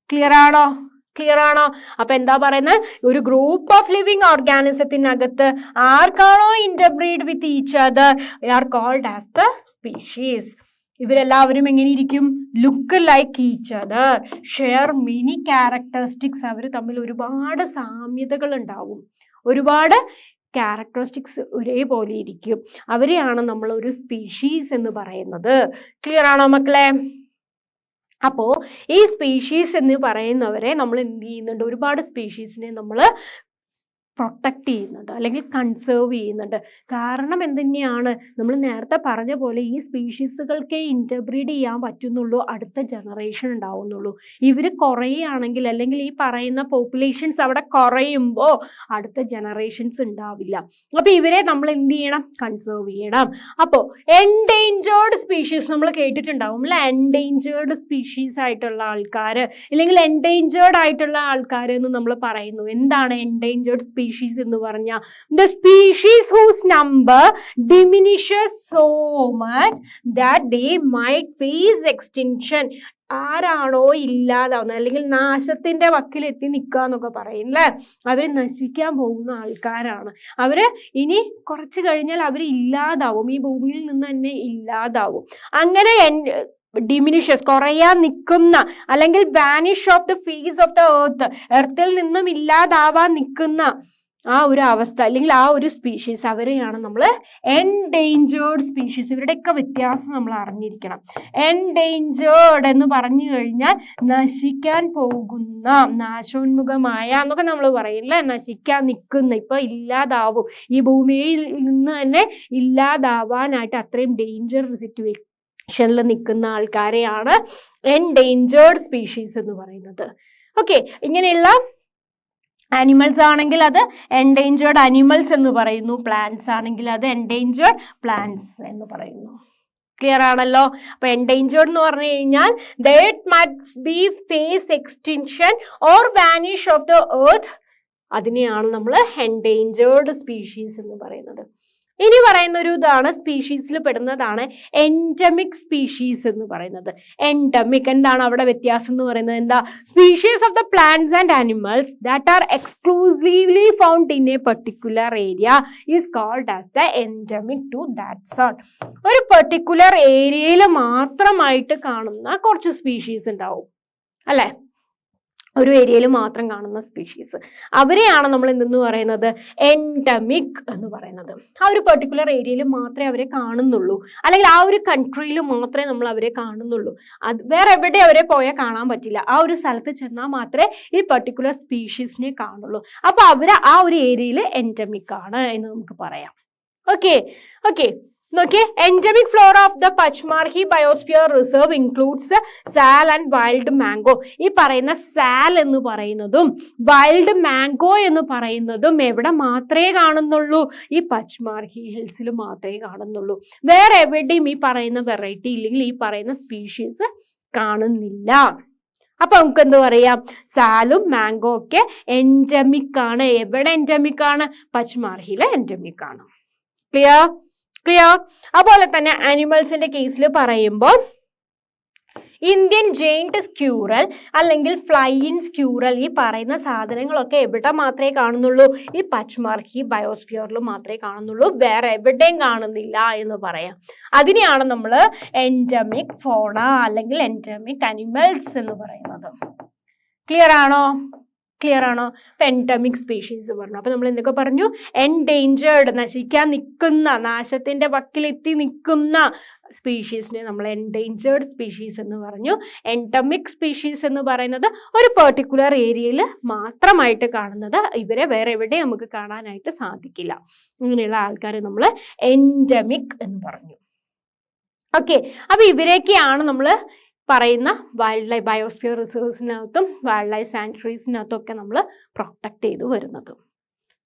ക്ലിയർ ആണോ? അപ്പൊ എന്താ പറയുന്നത്? ഒരു ഗ്രൂപ്പ് ഓഫ് ലിവിങ് ഓർഗാനിസത്തിനകത്ത് ആർക്കാണോ interbreed with each other are called as the species. ഇവരെല്ലാവരും എങ്ങനെ ഇരിക്കും? Look like each other, share many characteristics. അവർ തമ്മിൽ ഒരുപാട് സാമ്യതകൾ ഉണ്ടാവും, ഒരുപാട് ക്യാരക്ടറിസ്റ്റിക്സ് ഒരേപോലെ ഇരിക്കും. അവരെയാണ് നമ്മൾ ഒരു സ്പീഷീസ് എന്ന് പറയുന്നത്. ക്ലിയർ ആണോ മക്കളെ? അപ്പോൾ ഈ സ്പീഷീസ് എന്ന് പറയുന്നവരെ നമ്മൾ എന്ത് ചെയ്യുന്നുണ്ട്? ഒരുപാട് സ്പീഷീസിനെ നമ്മൾ പ്രൊട്ടക്റ്റ് ചെയ്യുന്നുണ്ട്, അല്ലെങ്കിൽ കൺസേർവ് ചെയ്യുന്നുണ്ട്. കാരണം എന്തുതന്നെയാണ്? നമ്മൾ നേരത്തെ പറഞ്ഞ പോലെ ഈ സ്പീഷീസുകൾക്കേ ഇന്റർബ്രീഡ് ചെയ്യാൻ പറ്റുന്നുള്ളൂ, അടുത്ത ജനറേഷൻ ഉണ്ടാവുന്നുള്ളൂ. ഇവർ കുറയുകയാണെങ്കിൽ, അല്ലെങ്കിൽ ഈ പറയുന്ന പോപ്പുലേഷൻസ് അവിടെ കുറയുമ്പോൾ അടുത്ത ജനറേഷൻസ് ഉണ്ടാവില്ല. അപ്പോൾ ഇവരെ നമ്മൾ എന്ത് ചെയ്യണം? കൺസേർവ് ചെയ്യണം. അപ്പോൾ എൻഡേഞ്ചേർഡ് സ്പീഷീസ് നമ്മൾ കേട്ടിട്ടുണ്ടാവും അല്ലെ? എൻഡേഞ്ചേർഡ് സ്പീഷീസ് ആയിട്ടുള്ള ആൾക്കാർ, അല്ലെങ്കിൽ എൻഡേഞ്ചേർഡ് ആയിട്ടുള്ള ആൾക്കാർ എന്ന് നമ്മൾ പറയുന്നു. എന്താണ് എൻഡേഞ്ചേർഡ് സ്പീഷീസ് എന്ന് പറഞ്ഞാൽ? the species whose number diminishes so much that they might face extinction. ആരാണോ ഇല്ലാതാവുന്നത്, അല്ലെങ്കിൽ നാശത്തിന്റെ വക്കിലെത്തി നിൽക്കുക എന്നൊക്കെ പറയും അല്ലേ? അവര് നശിക്കാൻ പോകുന്ന ആൾക്കാരാണ്. അവര് ഇനി കുറച്ച് കഴിഞ്ഞാൽ അവർ ഇല്ലാതാവും, ഈ ഭൂമിയിൽ നിന്ന് തന്നെ ഇല്ലാതാവും. അങ്ങനെ ഡിമിനിഷസ്, കുറയാൻ നിൽക്കുന്ന, അല്ലെങ്കിൽ vanish of the face of the earth, എർത്തിൽ നിന്നും ഇല്ലാതാവാൻ നിൽക്കുന്ന ആ ഒരു അവസ്ഥ, അല്ലെങ്കിൽ ആ ഒരു സ്പീഷീസ്, അവരെയാണ് നമ്മൾ എൻഡേഞ്ചേർഡ് സ്പീഷീസ്. ഇവരുടെയൊക്കെ വ്യത്യാസം നമ്മൾ അറിഞ്ഞിരിക്കണം. എൻഡേഞ്ചേർഡ് എന്ന് പറഞ്ഞു കഴിഞ്ഞാൽ നശിക്കാൻ പോകുന്ന, നാശോന്മുഖമായ എന്നൊക്കെ നമ്മൾ പറയില്ലേ? നശിക്കാൻ നിൽക്കുന്ന, ഇപ്പൊ ഇല്ലാതാവും, ഈ ഭൂമിയിൽ നിന്ന് തന്നെ ഇല്ലാതാവാനായിട്ട് അത്രയും ഡേഞ്ചർ സിറ്റുവേഷനിൽ നിൽക്കുന്ന ആൾക്കാരെയാണ് എൻഡേഞ്ചേർഡ് സ്പീഷീസ് എന്ന് പറയുന്നത്. ഓക്കെ, ഇങ്ങനെയുള്ള ആനിമൽസ് ആണെങ്കിൽ അത് എൻഡേഞ്ചേർഡ് ആനിമൽസ് എന്ന് പറയുന്നു. പ്ലാന്റ്സ് ആണെങ്കിൽ അത് എൻഡേഞ്ചേർഡ് പ്ലാന്റ്സ് എന്ന് പറയുന്നു. ക്ലിയർ ആണല്ലോ? അപ്പൊ എൻഡേഞ്ചേർഡ് എന്ന് പറഞ്ഞു കഴിഞ്ഞാൽ that must be face extinction or vanish of the earth, അതിനെയാണ് നമ്മൾ എൻഡേഞ്ചേർഡ് സ്പീഷീസ് എന്ന് പറയുന്നത്. ഇനി പറയുന്ന ഒരു ഇതാണ്, സ്പീഷീസിൽ പെടുന്നതാണ് എൻഡമിക് സ്പീഷീസ് എന്ന് പറയുന്നത്. എൻഡമിക് എന്താണ് അവിടെ വ്യത്യാസം എന്ന് പറയുന്നത്? എന്താ? Species of the plants and animals that are exclusively found in a particular area is called as the endemic to that zone. ഒരു പെർട്ടിക്കുലർ ഏരിയയിൽ മാത്രമായിട്ട് കാണുന്ന കുറച്ച് സ്പീഷീസ് ഉണ്ടാവും അല്ലെ? ഒരു ഏരിയയിൽ മാത്രം കാണുന്ന സ്പീഷീസ്, അവരെയാണ് നമ്മൾ എന്തെന്ന് പറയുന്നത്? എൻഡമിക് എന്ന് പറയുന്നത്. ആ ഒരു പെർട്ടിക്കുലർ ഏരിയയിൽ മാത്രമേ അവരെ കാണുന്നുള്ളൂ, അല്ലെങ്കിൽ ആ ഒരു കൺട്രിയിൽ മാത്രമേ നമ്മൾ അവരെ കാണുന്നുള്ളൂ. അത് വേറെ എവിടെ അവരെ പോയാൽ കാണാൻ പറ്റില്ല. ആ ഒരു സ്ഥലത്ത് ചെന്നാൽ മാത്രമേ ഈ പെർട്ടിക്കുലർ സ്പീഷീസിനെ കാണുള്ളൂ. അപ്പൊ അവര് ആ ഒരു ഏരിയയിൽ എൻഡമിക് ആണ് എന്ന് നമുക്ക് പറയാം. ഓക്കെ. നോക്കിയേ, endemic flora of the Pachmarhi biosphere reserve includes sal and wild mango. ഈ പറയുന്ന സാൽ എന്ന് പറയുന്നതും വൈൽഡ് മാംഗോ എന്ന് പറയുന്നതും എവിടെ മാത്രമേ കാണുന്നുള്ളൂ? ഈ പച്ച്മാർഹി ഹിൽസിൽ മാത്രമേ കാണുന്നുള്ളൂ. വേറെ എവിടെയും ഈ പറയുന്ന വെറൈറ്റി ഇല്ലെങ്കിൽ ഈ പറയുന്ന സ്പീഷീസ് കാണുന്നില്ല. അപ്പൊ നമുക്ക് എന്ത് പറയാം? സാലും മാംഗോ ഒക്കെ എൻഡമിക് ആണ്. എവിടെ എൻഡമിക് ആണ്? പച്ച്മാർഹിയിലെ എൻഡമിക് ആണ്. ക്ലിയർ? അതുപോലെ തന്നെ ആനിമൽസിന്റെ കേസിൽ പറയുമ്പോൾ ഇന്ത്യൻ ജെയിന്റ് സ്ക്യൂറൽ അല്ലെങ്കിൽ ഫ്ലൈയിങ് സ്ക്യൂറൽ, ഈ പറയുന്ന സാധനങ്ങളൊക്കെ എവിടെ മാത്രമേ കാണുന്നുള്ളൂ? ഈ പച്ച്മാർഹി ബയോസ്ഫിയറിൽ മാത്രമേ കാണുന്നുള്ളൂ, വേറെ എവിടെയും കാണുന്നില്ല എന്ന് പറയാം. അതിനെയാണ് നമ്മൾ എൻഡമിക് ഫോണ അല്ലെങ്കിൽ എൻഡമിക് അനിമൽസ് എന്ന് പറയുന്നത്. ക്ലിയർ ആണോ? എൻഡമിക് സ്പീഷീസ് പറഞ്ഞു. അപ്പൊ നമ്മൾ എന്തൊക്കെ പറഞ്ഞു? എൻഡേഞ്ചേർഡ്, നശിക്കാൻ നിൽക്കുന്ന, നാശത്തിന്റെ വക്കിലെത്തി നിൽക്കുന്ന സ്പീഷീസിനെ നമ്മൾ എൻഡേഞ്ചേർഡ് സ്പീഷീസ് എന്ന് പറഞ്ഞു. എൻഡമിക് സ്പീഷീസ് എന്ന് പറയുന്നത് ഒരു പെർട്ടിക്കുലർ ഏരിയയിൽ മാത്രമായിട്ട് കാണുന്നത്, ഇവരെ വേറെ എവിടെ നമുക്ക് കാണാനായിട്ട് സാധിക്കില്ല. അങ്ങനെയുള്ള ആൾക്കാരെ നമ്മൾ എൻഡമിക് എന്ന് പറഞ്ഞു. ഓക്കെ, അപ്പൊ ഇവരെയൊക്കെയാണ് നമ്മൾ പറയുന്ന വൈൽഡ് ലൈഫ് ബയോസ്ഫിയർ റിസർവ്സിനകത്തും വൈൽഡ് ലൈഫ് സാങ്ച്വറീസിനകത്തും ഒക്കെ നമ്മൾ പ്രൊട്ടക്ട് ചെയ്ത് വരുന്നത്.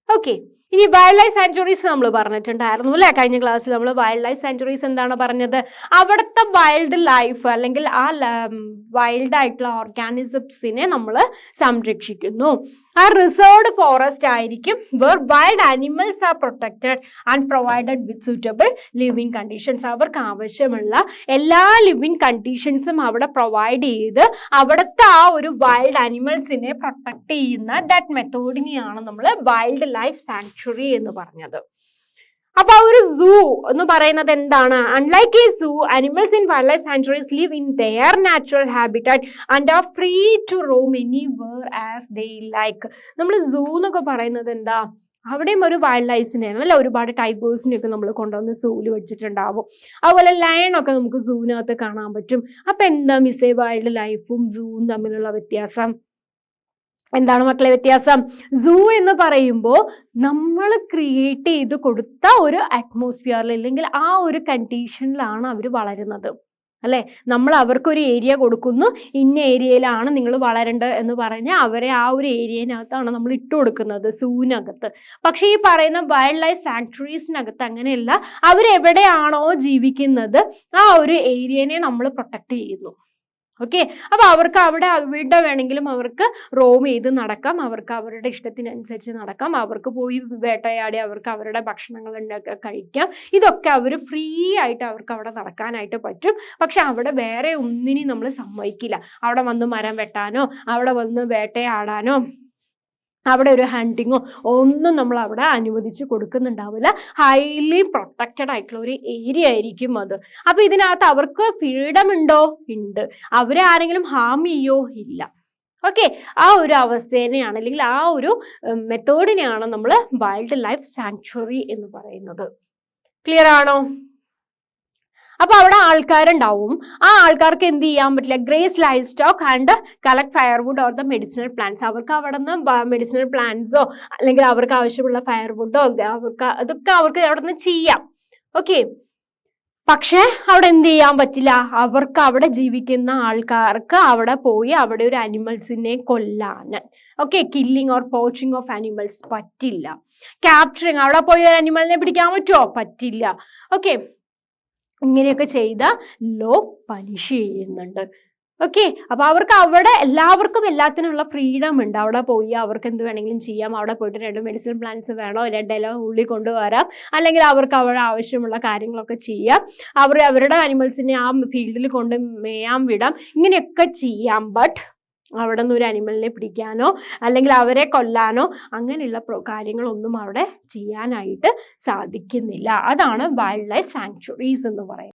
ഓക്കെ, ഇനി വൈൽഡ് ലൈഫ് സാങ്ച്വറീസ് നമ്മൾ പറഞ്ഞിട്ടുണ്ടായിരുന്നു അല്ലെ? കഴിഞ്ഞ ക്ലാസ്സിൽ നമ്മൾ വൈൽഡ് ലൈഫ് സാങ്ച്വറീസ് എന്താണ് പറഞ്ഞത്? അവിടുത്തെ വൈൽഡ് ലൈഫ് അല്ലെങ്കിൽ ആ വൈൽഡ് ആയിട്ടുള്ള ഓർഗാനിസംസിനെ നമ്മൾ സംരക്ഷിക്കുന്നു. ആ റിസർവ്ഡ് ഫോറസ്റ്റ് ആയിരിക്കും where wild animals are protected and provided with suitable living conditions. അവർക്ക് ആവശ്യമുള്ള എല്ലാ ലിവിങ് കണ്ടീഷൻസും അവിടെ പ്രൊവൈഡ് ചെയ്ത് അവിടുത്തെ ആ ഒരു വൈൽഡ് ആനിമൽസിനെ പ്രൊട്ടക്ട് ചെയ്യുന്ന ദാറ്റ് മെത്തേഡിനെയാണ് നമ്മൾ വൈൽഡ് ലൈഫ് സാങ്ച്വറി എന്ന് പറഞ്ഞത്. അപ്പൊ ആ ഒരു സൂ എന്ന് പറയുന്നത് എന്താണ്? Unlike a zoo, animals in wild life sanctuaries live in their natural habitat and are free to roam anywhere as they like. നമ്മൾ സൂ എന്നൊക്കെ പറയുന്നത് എന്താ? അവിടെയും ഒരു വൈൽഡ് ലൈഫിനെയാണ് അല്ലെ, ഒരുപാട് ടൈഗേഴ്സിനെയൊക്കെ നമ്മൾ കൊണ്ടുവന്ന് സൂല് വെച്ചിട്ടുണ്ടാവും. അതുപോലെ ലയണൊക്കെ നമുക്ക് സൂവിനകത്ത് കാണാൻ പറ്റും. അപ്പൊ എന്താ മിസ്സേ വൈൽഡ് ലൈഫും സൂവും തമ്മിലുള്ള വ്യത്യാസം? എന്താണ് മക്കളെ വ്യത്യാസം? സൂ എന്ന് പറയുമ്പോൾ നമ്മൾ ക്രിയേറ്റ് ചെയ്ത് കൊടുത്ത ഒരു അറ്റ്മോസ്ഫിയറിൽ അല്ലെങ്കിൽ ആ ഒരു കണ്ടീഷനിലാണ് അവർ വളരുന്നത് അല്ലെ. നമ്മൾ അവർക്കൊരു ഏരിയ കൊടുക്കുന്നു, ഇന്ന ഏരിയയിലാണ് നിങ്ങൾ വളരേണ്ടത് എന്ന് പറഞ്ഞാൽ അവരെ ആ ഒരു ഏരിയനകത്താണ് നമ്മൾ ഇട്ട് കൊടുക്കുന്നത് സൂവിനകത്ത്. പക്ഷെ ഈ പറയുന്ന വൈൽഡ് ലൈഫ് സാങ്ച്വറീസിനകത്ത് അങ്ങനെയല്ല. അവരെവിടെയാണോ ജീവിക്കുന്നത് ആ ഒരു ഏരിയനെ നമ്മൾ പ്രൊട്ടക്ട് ചെയ്യുന്നു. ഓക്കെ, അപ്പൊ അവർക്ക് അവിടെ വേണമെങ്കിലും അവർക്ക് റോം ചെയ്ത് നടക്കാം, അവർക്ക് അവരുടെ ഇഷ്ടത്തിനനുസരിച്ച് നടക്കാം, അവർക്ക് പോയി വേട്ടയാടി അവർക്ക് അവരുടെ ഭക്ഷണങ്ങൾ കഴിക്കാം. ഇതൊക്കെ അവർ ഫ്രീ ആയിട്ട് അവർക്ക് അവിടെ നടക്കാനായിട്ട് പറ്റും. പക്ഷെ അവിടെ വേറെ ഒന്നിനും നമ്മൾ സമ്മതിക്കില്ല. അവിടെ വന്ന് മരം വെട്ടാനോ അവിടെ വന്ന് വേട്ടയാടാനോ അവിടെ ഒരു ഹണ്ടിങ്ങോ ഒന്നും നമ്മൾ അവിടെ അനുവദിച്ച് കൊടുക്കുന്നുണ്ടാവില്ല. ഹൈലി പ്രൊട്ടക്റ്റഡ് ആയിട്ടുള്ള ഒരു ഏരിയ ആയിരിക്കും അത്. അപ്പൊ ഇതിനകത്ത് അവർക്ക് ഫ്രീഡം ഉണ്ടോ? ഉണ്ട്. അവരെ ആരെങ്കിലും ഹാം ചെയ്യോ? ഇല്ല. ഓക്കെ, ആ ഒരു അവസ്ഥേനെയാണ് അല്ലെങ്കിൽ ആ ഒരു മെത്തേഡിനെയാണ് നമ്മൾ വൈൽഡ് ലൈഫ് സാങ്ച്വറി എന്ന് പറയുന്നത്. ക്ലിയർ ആണോ? അപ്പൊ അവിടെ ആൾക്കാരുണ്ടാവും. ആ ആൾക്കാർക്ക് എന്ത് ചെയ്യാൻ പറ്റില്ല? Grace life stock and collect firewood or the medicinal plants. അവർക്ക് അവിടെ നിന്ന് മെഡിസിനൽ പ്ലാന്റ്സോ അല്ലെങ്കിൽ അവർക്ക് ആവശ്യമുള്ള ഫയർവുഡോ അതൊക്കെ അവർക്ക് അവിടെ നിന്ന് ചെയ്യാം. ഓക്കെ, പക്ഷെ അവിടെ എന്ത് ചെയ്യാൻ പറ്റില്ല? അവർക്ക് അവിടെ ജീവിക്കുന്ന ആൾക്കാർക്ക് അവിടെ പോയി അവിടെ ഒരു അനിമൽസിനെ കൊല്ലാൻ, okay, killing or poaching of animals പറ്റില്ല. ക്യാപ്ചറിങ്, അവിടെ പോയി ഒരു അനിമലിനെ പിടിക്കാൻ പറ്റുമോ? പറ്റില്ല. ഓക്കെ, ഇങ്ങനെയൊക്കെ ചെയ്ത ലോ പനിഷ് ചെയ്യുന്നുണ്ട്. ഓക്കെ, അപ്പൊ അവർക്ക് അവിടെ എല്ലാവർക്കും എല്ലാത്തിനുള്ള ഫ്രീഡം ഉണ്ട്. അവിടെ പോയി അവർക്ക് എന്ത് വേണമെങ്കിലും ചെയ്യാം. അവിടെ പോയിട്ട് 2 മെഡിസിനൽ പ്ലാന്റ്സ് വേണോ 2 ഇല ഉള്ളി കൊണ്ടുവരാം, അല്ലെങ്കിൽ അവർക്ക് അവിടെ ആവശ്യമുള്ള കാര്യങ്ങളൊക്കെ ചെയ്യാം. അവരുടെ അനിമൽസിനെ ആ ഫീൽഡിൽ കൊണ്ട് മേയാൻ വിടാം. ഇങ്ങനെയൊക്കെ ചെയ്യാം. ബട്ട് അവിടെ നിന്ന് ഒരു അനിമലിനെ പിടിക്കാനോ അല്ലെങ്കിൽ അവരെ കൊല്ലാനോ അങ്ങനെയുള്ള കാര്യങ്ങളൊന്നും അവിടെ ചെയ്യാനായിട്ട് സാധിക്കുന്നില്ല. അതാണ് വൈൽഡ് ലൈഫ് സാങ്ച്വറീസ് എന്ന് പറയുന്നത്.